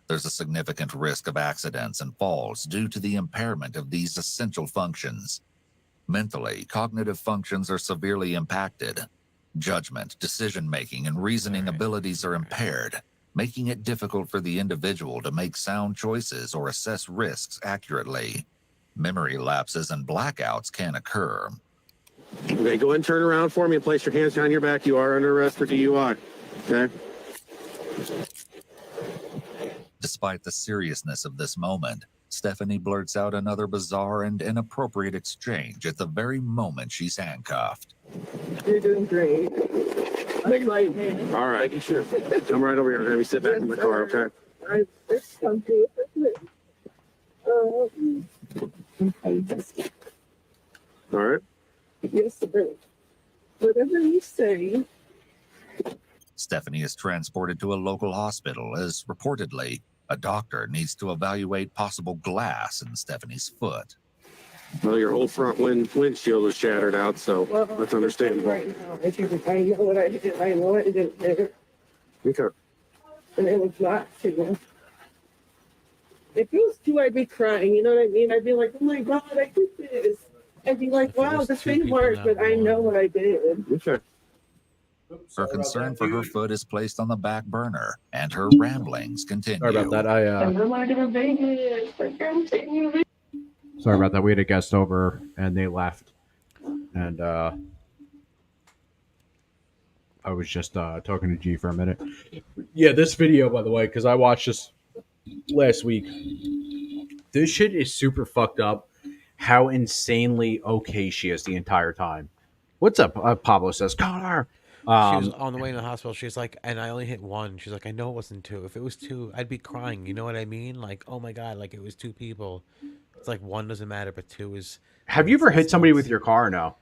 There's a significant risk of accidents and falls due to the impairment of these essential functions. Mentally, cognitive functions are severely impacted. Judgment, decision-making, and reasoning abilities are impaired, making it difficult for the individual to make sound choices or assess risks accurately. Memory lapses and blackouts can occur. Okay, go ahead and turn around for me and place your hands behind your back. You are under arrest for DUI. Okay? Despite the seriousness of this moment, Stephanie blurts out another bizarre and inappropriate exchange at the very moment she's handcuffed. You're doing great. I'm like, man. All right. Making sure. Come right over here. Let me sit back in the car, okay? It's comfy. All right. Yes, sir. Whatever you say. Stephanie is transported to a local hospital as, reportedly, a doctor needs to evaluate possible glass in Stephanie's foot. Well, your whole front windshield is shattered out, so that's understandable. Right now, I know what I did. I know I didn't do. Okay. And it was not too. If it was two, I'd be crying. You know what I mean? I'd be like, oh my God, I did this. I'd be like, wow, this thing worked, but I know what I did. Okay. Her concern for her foot is placed on the back burner, and her ramblings continue. Sorry about that. And I'm not gonna make it. I continue. Sorry about that. We had a guest over and they left, and I was just talking to G for a minute. Yeah, this video, by the way, because I watched this last week. This shit is super fucked up. How insanely okay she is the entire time. What's up? Pablo says, Connor. She was on the way to the hospital. She's like, and I only hit 1. She's like, I know it wasn't 2. If it was 2, I'd be crying. You know what I mean? Like, oh my God, like it was 2 people. It's like 1 doesn't matter, but 2 is. Have you ever hit somebody with your car or no?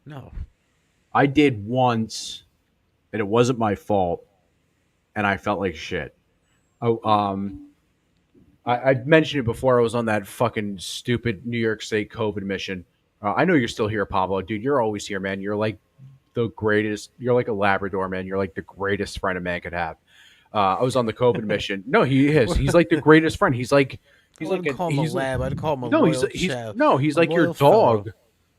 No. I did once, and it wasn't my fault, and I felt like shit. I mentioned it before. I was on that fucking stupid New York State COVID mission. I know you're still here, Pablo. Dude, you're always here, man. You're like the greatest. You're like a Labrador, man. You're like the greatest friend a man could have. I was on the COVID mission. No, he is. He's like the greatest friend. He's like call him a lab. I'd call him a no. loyal He's like your loyal dog. fellow.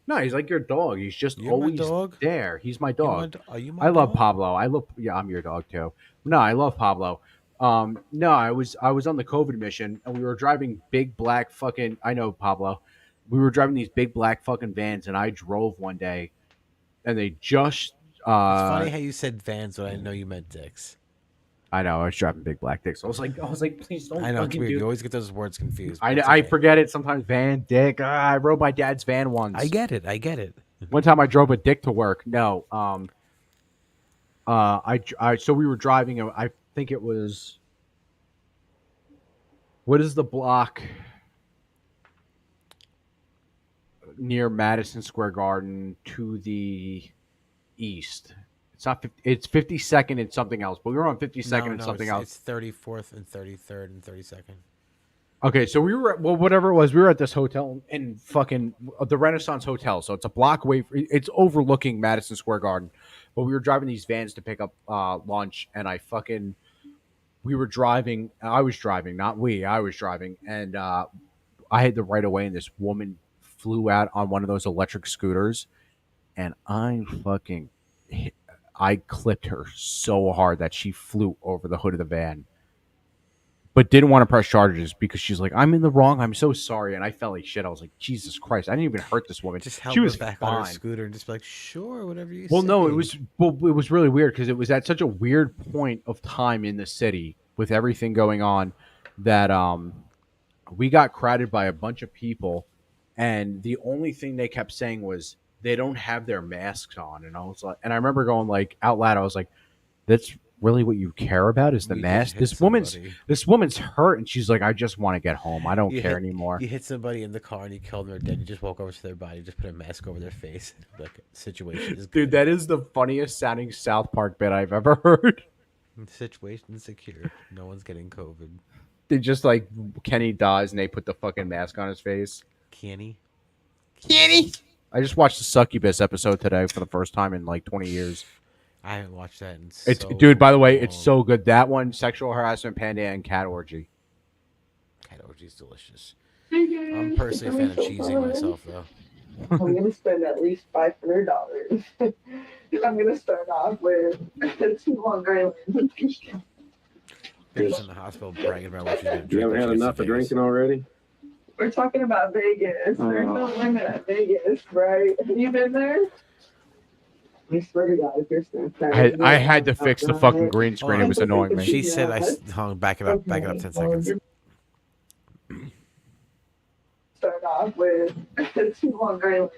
No, he's like your dog. He's just You're my always dog? there. He's my You're dog. are you my I love dog? Pablo. I'm your dog too. No, I love Pablo. No, I was on the COVID mission and we were driving big black fucking. I know Pablo. We were driving these big black fucking vans, and I drove one day, and they just. It's funny how you said vans, but I know you meant dicks. I know I was driving big black dicks. I was like, please don't. I know it's fucking weird. do. You always get those words confused. I but it's I okay. forget it sometimes. Van, dick. I rode my dad's van once. I get it. One time I drove a dick to work. No. So we were driving. I think it was What is the block near Madison Square Garden to the east? It's not 50, it's 52nd and something else, but we were on 52nd No, and no, something else. it's 34th and 33rd and 32nd. Okay, so we were at, well, whatever it was, we were at this hotel in fucking the Renaissance Hotel. So it's a block away. It's overlooking Madison Square Garden, but we were driving these vans to pick up lunch, and we were driving. I was driving, not we. I was driving, and I had the right of way, and this woman flew out on one of those electric scooters, and I clipped her so hard that she flew over the hood of the van, but didn't want to press charges because she's like, "I'm in the wrong. I'm so sorry." And I felt like shit. I was like, "Jesus Christ! I didn't even hurt this woman. Just help She was her back fine." on her scooter and just be like, sure, whatever you Well, say. no, it was really weird because it was at such a weird point of time in the city with everything going on that we got crowded by a bunch of people, and the only thing they kept saying was they don't have their masks on, and I was like, and I remember going like out loud, I was like, "That's really what you care about is the You did mask? hit This woman's hurt," and she's like, "I just want to get home. I don't You care hit- anymore." You hit somebody in the car and you killed them or dead. You just walk over to their body, just put a mask over their face. Like, situation is good. Dude, that is the funniest sounding South Park bit I've ever heard. Situation secure. No one's getting COVID. They just like Kenny dies and they put the fucking mask on his face. Kenny? I just watched the Succubus episode today for the first time in like 20 years. I haven't watched that in It's so dude, by the way, it's long. so good. That one, Sexual Harassment, Panda, and Cat Orgy. Cat orgy's delicious. I'm personally a fan of cheesy myself, though. I'm gonna spend at least $500. I'm gonna start off with 2 Long Island. Bitch in the hospital bragging about what she's gonna drink. You haven't when had she gets enough to of Vegas. drinking already? We're talking about Vegas. There's no limit at Vegas, right? Have you been there? I swear to God, if you're Snapchat, I had to fix the fucking green screen. It was annoying me. She said hold on, back it up 10 seconds. Start off with 2 Long Island.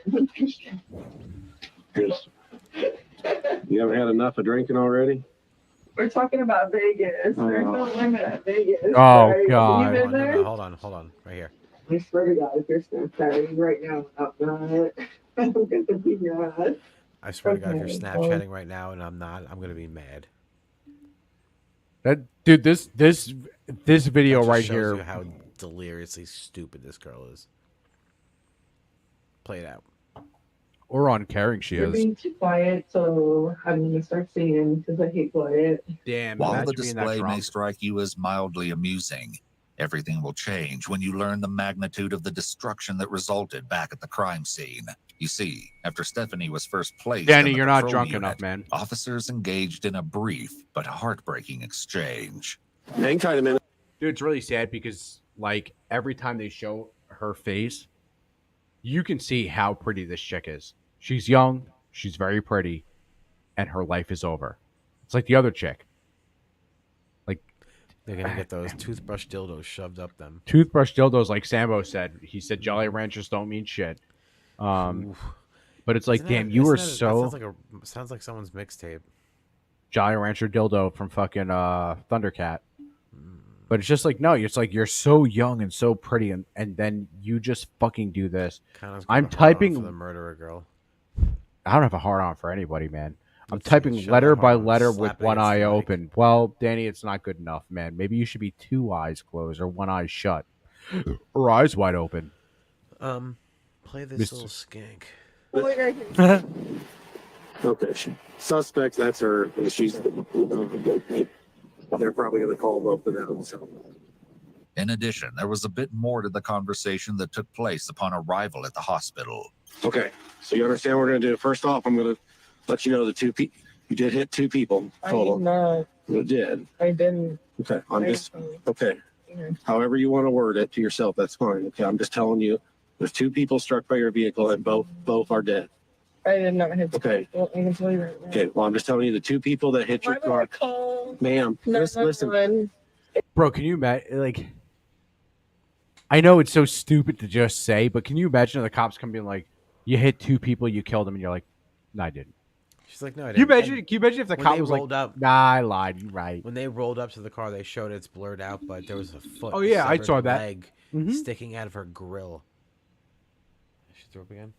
You haven't had enough of drinking already? We're talking about Vegas. There's no limit at Vegas. Oh, right? God. Have you been there? No, hold on, right here. I swear to God, if you're Snapchatting right now, I'm going to be mad. I swear to God, if you're Okay, Snapchatting right now and I'm not, I'm gonna be mad. That dude, this video That just right shows here. you how deliriously stupid this girl is. Play it out. Or on caring she You're is. being too quiet, so I'm going to start singing because I hate quiet. Damn. While the imagine being that display may drunk. strike you as mildly amusing, everything will change when you learn the magnitude of the destruction that resulted back at the crime scene. You see, after Stephanie was first placed Danny, in the you're not patrol drunk unit, enough, man. officers engaged in a brief but heartbreaking exchange. Hang tight a minute. Dude, it's really sad because like every time they show her face, you can see how pretty this chick is. She's young, she's very pretty, and her life is over. It's like the other chick. Like They're gonna get those toothbrush dildos shoved up them. toothbrush dildos, like Sambo said. He said Jolly Ranchers don't mean shit. But it's like, Isn't that- damn, you isn't were that so sounds like someone's mixtape. Jolly Rancher dildo from fucking Thundercat. But it's just like, no, it's like you're so young and so pretty, and then you just fucking do this. Connor's got I'm a hard-on typing. for the murderer girl. I don't have a hard on for anybody, man. I'm Let's typing show letter that by hard-on, letter slap with it one against eye the mic. open. Well, Danny, it's not good enough, man. Maybe you should be 2 eyes closed or 1 eye shut, or eyes wide open. Play this Mr. little skank. Okay, suspect, that's her. She's. They're probably going to call both of them. So. In addition, there was a bit more to the conversation that took place upon arrival at the hospital. Okay, so you understand what we're going to do. First off, I'm going to let you know the 2 people. You did hit 2 people total. I did not. You did. I didn't. Okay, okay. However you want to word it to yourself, that's fine. Okay, I'm just telling you, there's 2 people struck by your vehicle, and both are dead. I did not hit. Okay. Well, I can tell you right now. Okay, well, I'm just telling you the 2 people that hit your Why would I car, call ma'am. Listen. 911? Bro, can you imagine? Like, I know it's so stupid to just say, but can you imagine the cops come being like, "You hit 2 people, you killed them," and you're like, "No, I didn't." She's like, no, I Can you didn't. imagine? And Can you imagine if the when cop they was like, rolled up, "Nah, I lied. You right." when they rolled up to the car, they showed it's blurred out, but there was a foot. Oh, yeah, I severed saw that. leg sticking out of her grill. She threw up again.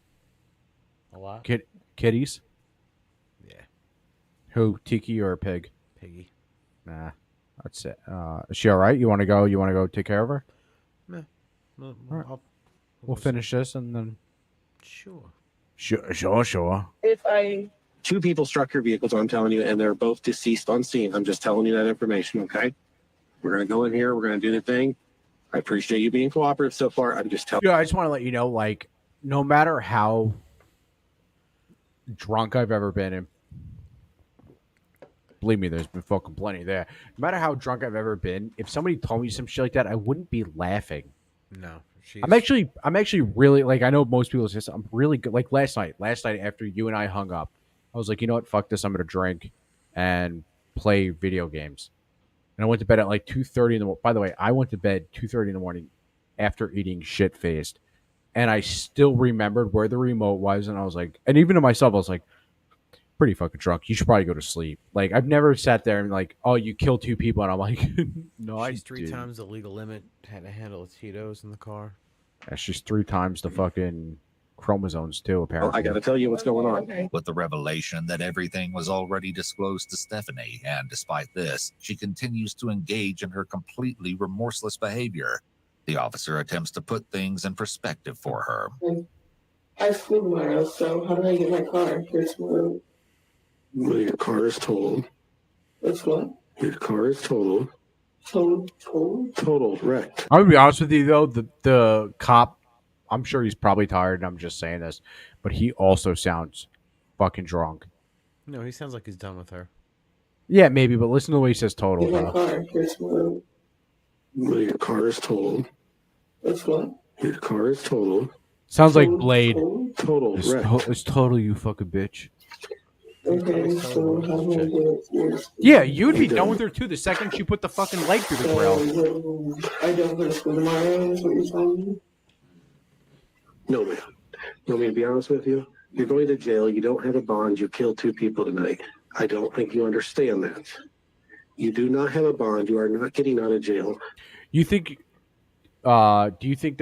A lot. Kitties. Yeah. Who? Tiki or a pig? Piggy. Nah, that's it. Is she all right? You want to go? You want to go take care of her? No. All right. I'll We'll finish this and then. Sure. Sure. If I 2 people struck your vehicles, I'm telling you, and they're both deceased on scene. I'm just telling you that information, okay? We're going to go in here. We're going to do the thing. I appreciate you being cooperative so far. I'm just telling Yeah, I just want to let you know, like, no matter how drunk I've ever been, and believe me, there's been fucking plenty there. No matter how drunk I've ever been, if somebody told me some shit like that, I wouldn't be laughing. No. I'm actually really, like, I know most people say this, I'm really good. Like last night after you and I hung up, I was like, you know what, fuck this, I'm gonna drink and play video games. And I went to bed at like 2:30 in the morning. By the way, I went to bed 2:30 in the morning after eating shit faced, and I still remembered where the remote was, and I was like, and even to myself, I was like, pretty fucking drunk. You should probably go to sleep. Like, I've never sat there and like, oh, you killed 2 people, and I'm like, no, She's I 3 didn't. times the legal limit. Had a handle of Tito's in the car. That's just 3 times the fucking chromosomes too. Apparently, I got to tell you what's going on. With the revelation that everything was already disclosed to Stephanie, and despite this, she continues to engage in her completely remorseless behavior. The officer attempts to put things in perspective for her. I flew tomorrow, so how do I get my car here tomorrow? Well, your car is totaled. That's what? Your car is totaled. Total wrecked. I'm gonna be honest with you though, the cop, I'm sure he's probably tired, and I'm just saying this, but he also sounds fucking drunk. No, he sounds like he's done with her. Yeah, maybe, but listen to the way he says total. Get my car here tomorrow. Well, your car is totaled. That's what? Your car is totaled. Sounds like Blade. Total wrecked. It's total, you fucking bitch. Okay, so how do I get it? Yeah, you'd be done with her too the second she put the fucking leg through the grill. I don't go to school tomorrow, is what you're telling me? No, man. You want me to be honest with you? You're going to jail. You don't have a bond. You killed 2 people tonight. I don't think you understand that. You do not have a bond. You are not getting out of jail. You think? Do you think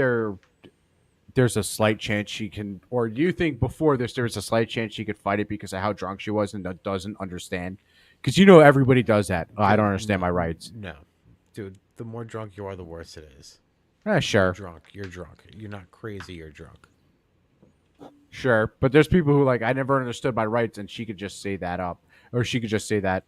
there's a slight chance she can, or do you think before this there's a slight chance she could fight it because of how drunk she was and doesn't understand? Because you know everybody does that. Oh, I don't understand my rights. No. Dude, the more drunk you are, the worse it is. Sure. You're drunk. You're drunk. You're not crazy. You're drunk. Sure, but there's people who like, I never understood my rights, and she could just say that up, or she could just say that.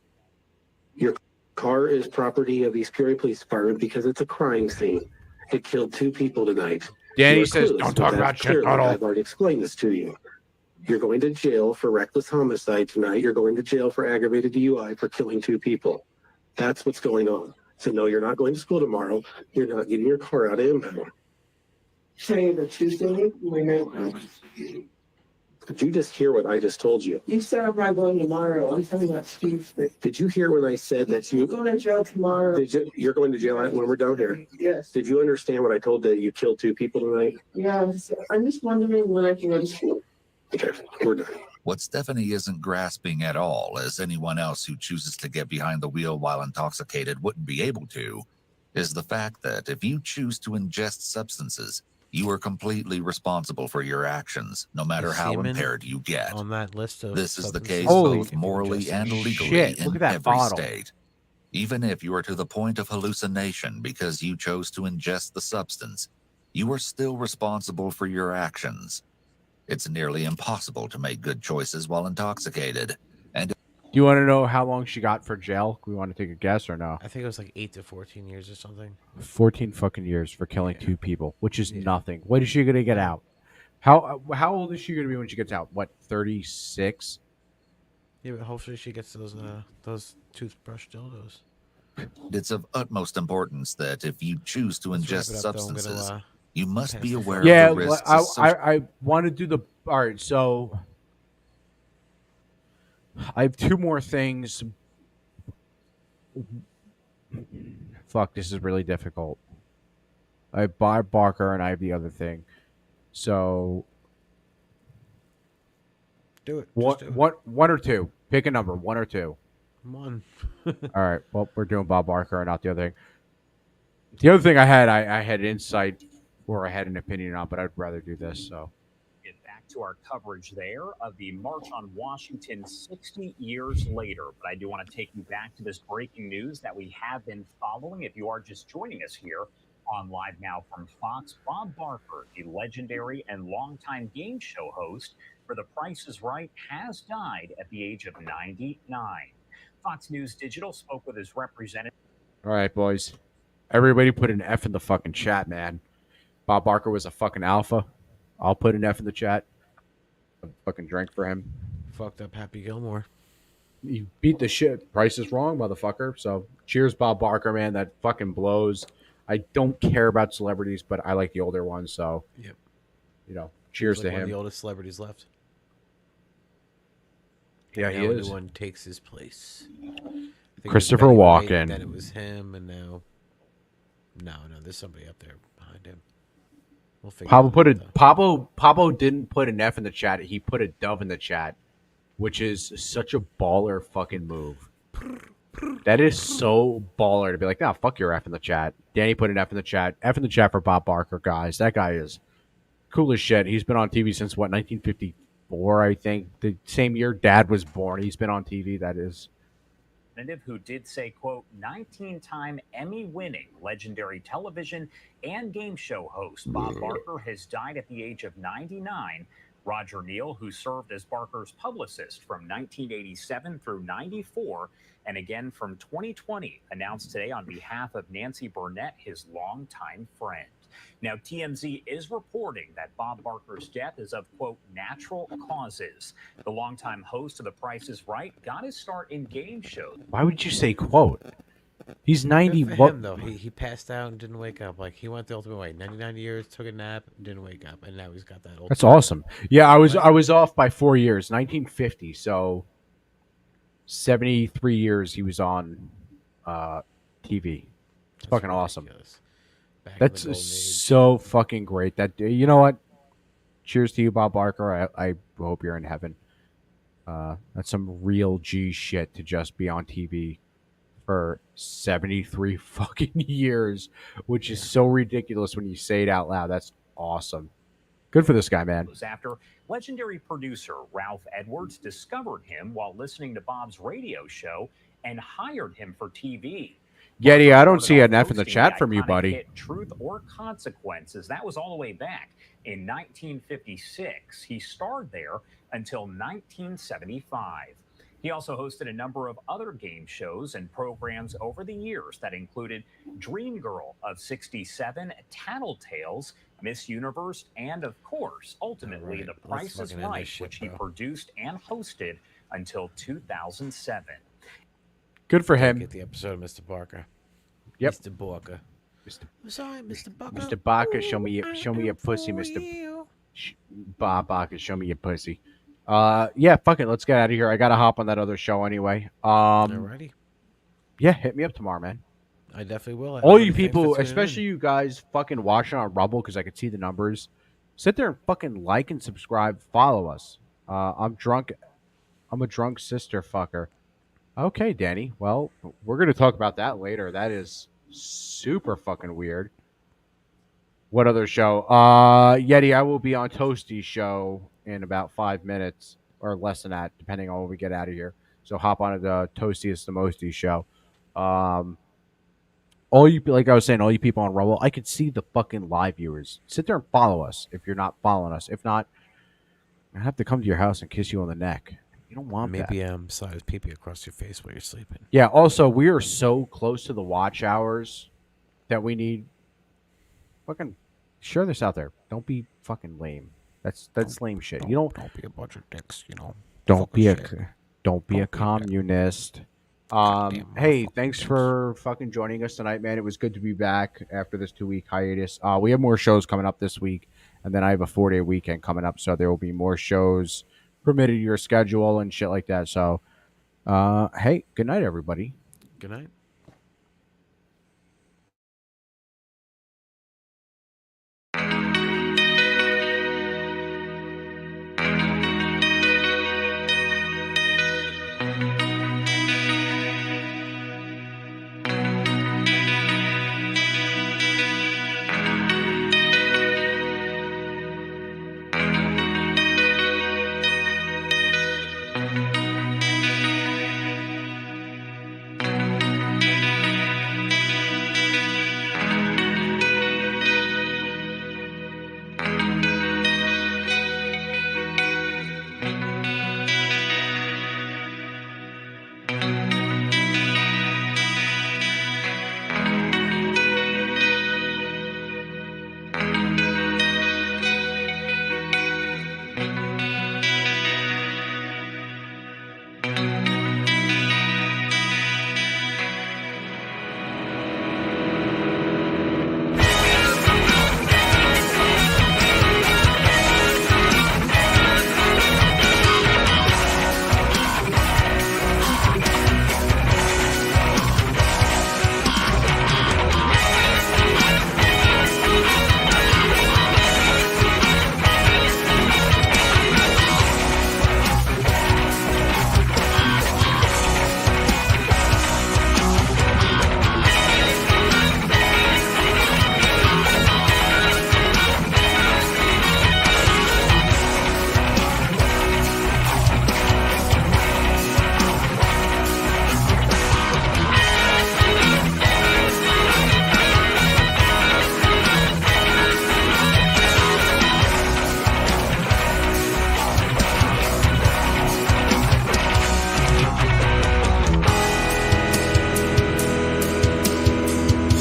Your car is property of the East Peoria Police Department because it's a crime scene. It killed 2 people tonight. Danny says, don't talk about shit, Tuttle. I've already explained this to you. You're going to jail for reckless homicide tonight. You're going to jail for aggravated DUI for killing 2 people. That's what's going on. So no, you're not going to school tomorrow. You're not getting your car out of impound. Say the Tuesday, Did you just hear what I just told you? You said I'm not going tomorrow. I'm talking about Tuesday. Did you hear when I said that You're going to jail tomorrow. you're going to jail when we're done here? Yes. Did you understand what I told that you killed 2 people tonight? Yes. I'm just wondering when I can go to school. Okay, we're done. What Stephanie isn't grasping at all, as anyone else who chooses to get behind the wheel while intoxicated wouldn't be able to, is the fact that if you choose to ingest substances, you are completely responsible for your actions, no matter how semen impaired you get. On that list of This is the substances case Holy both morally and legally shit, look in at that every bottle. state. Even if you are to the point of hallucination because you chose to ingest the substance, you are still responsible for your actions. It's nearly impossible to make good choices while intoxicated. And Do you want to know how long she got for jail? We want to take a guess or no? I think it was like 8 to 14 years or something. 14 fucking years for killing 2 people, which is nothing. What is she gonna get out? How old is she gonna be when she gets out? What, 36? Yeah, but hopefully she gets those toothbrush dildos. it's of utmost importance that if you choose to Let's wrap ingest it up, though. I'm substances, gonna, you must pass be the aware Yeah, of the risks. I want to do the. All right, so I have 2 more things. Fuck, this is really difficult. I have Bob Barker and I have the other thing. So Do it. One, Just do it. one or two. Pick a number, 1 or 2. One. All right. Well, we're doing Bob Barker and not the other thing. The other thing I had insight or I had an opinion on, but I'd rather do this. So Get back to our coverage there of the March on Washington 60 years later. But I do want to take you back to this breaking news that we have been following. If you are just joining us here on Live Now from Fox, Bob Barker, the legendary and longtime game show host for The Price is Right, has died at the age of 99. Fox News Digital spoke with his representative. all right, boys. Everybody put an F in the fucking chat, man. Bob Barker was a fucking alpha. I'll put an F in the chat. A fucking drink for him. Fucked up Happy Gilmore. You beat the shit. Price is wrong, motherfucker. So cheers, Bob Barker, man. That fucking blows. I don't care about celebrities, but I like the older ones. So, Yep. You know, cheers He's to like one of him. the oldest celebrities left. Yeah, And he now is. A new one takes his place. I think it was Christopher Betty White, Walken. Then it was him, and now, no, there's somebody up there behind him. We'll figure Pablo it put a out, though. Pablo didn't put an F in the chat. He put a dove in the chat, which is such a baller fucking move. That is so baller to be like, nah, fuck your F in the chat. Danny put an F in the chat. F in the chat for Bob Barker, guys. That guy is cool as shit. He's been on TV since what, 1954, I think. The same year Dad was born. He's been on TV. That is. Who did say, quote, 19-time Emmy-winning legendary television and game show host Bob Barker has died at the age of 99. Roger Neal, who served as Barker's publicist from 1987 through 94 and again from 2020, announced today on behalf of Nancy Burnett, his longtime friend. Now, TMZ is reporting that Bob Barker's death is of, quote, natural causes. The longtime host of The Price is Right got his start in game shows. Why would you say quote? He's 90. Good for him, though. He passed out and didn't wake up. Like, he went the ultimate way. 99 years, took a nap, didn't wake up, and now he's got that ultimate. That's awesome. Yeah, I was off by 4 years. 1950. So 73 years he was on TV. It's fucking awesome. That's so fucking great. That, you know what? Cheers to you, Bob Barker. I hope you're in heaven. That's some real G shit to just be on TV for 73 fucking years, which is so ridiculous when you say it out loud. That's awesome. Good for this guy, man. After legendary producer Ralph Edwards discovered him while listening to Bob's radio show and hired him for TV. Yeti, I don't see an F in the chat from you, buddy. Hit Truth or Consequences. That was all the way back in 1956. He starred there until 1975. He also hosted a number of other game shows and programs over the years that included Dream Girl of 67, Tattletales, Miss Universe, and of course, ultimately, The Price is Right, which he produced and hosted until 2007. Good for him. Get the episode, Mr. Barker. Yep. Mr. Barker. I'm sorry, Mr. Barker. Mr. Barker, show me your pussy, Mr. Bob Barker, show me your pussy. Yeah, fuck it. Let's get out of here. I gotta hop on that other show anyway. Alrighty. Yeah, hit me up tomorrow, man. I definitely will. All you people, especially you guys fucking watching on Rumble, because I can see the numbers. Sit there and fucking like and subscribe. Follow us. I'm drunk. I'm a drunk sister fucker. Okay, Danny. Well, we're going to talk about that later. That is super fucking weird. What other show? Yeti, I will be on Toasty's show in about 5 minutes or less than that, depending on when we get out of here. So hop on the Toasty is the Mosty show. All you, like I was saying, all you people on Rumble, I could see the fucking live viewers. Sit there and follow us if you're not following us. If not, I have to come to your house and kiss you on the neck. You don't want that. Maybe slide his pee-pee across your face while you're sleeping. Yeah, also, we are so close to the watch hours that we need. Fucking share this out there. Don't be fucking lame. That's lame shit. You don't be a bunch of dicks, you know. Don't be a communist. Hey, thanks for fucking joining us tonight, man. It was good to be back after this 2-week hiatus. We have more shows coming up this week, and then I have a 4-day weekend coming up, so there will be more shows permitted your schedule and shit like that. So, hey, good night, everybody. Good night.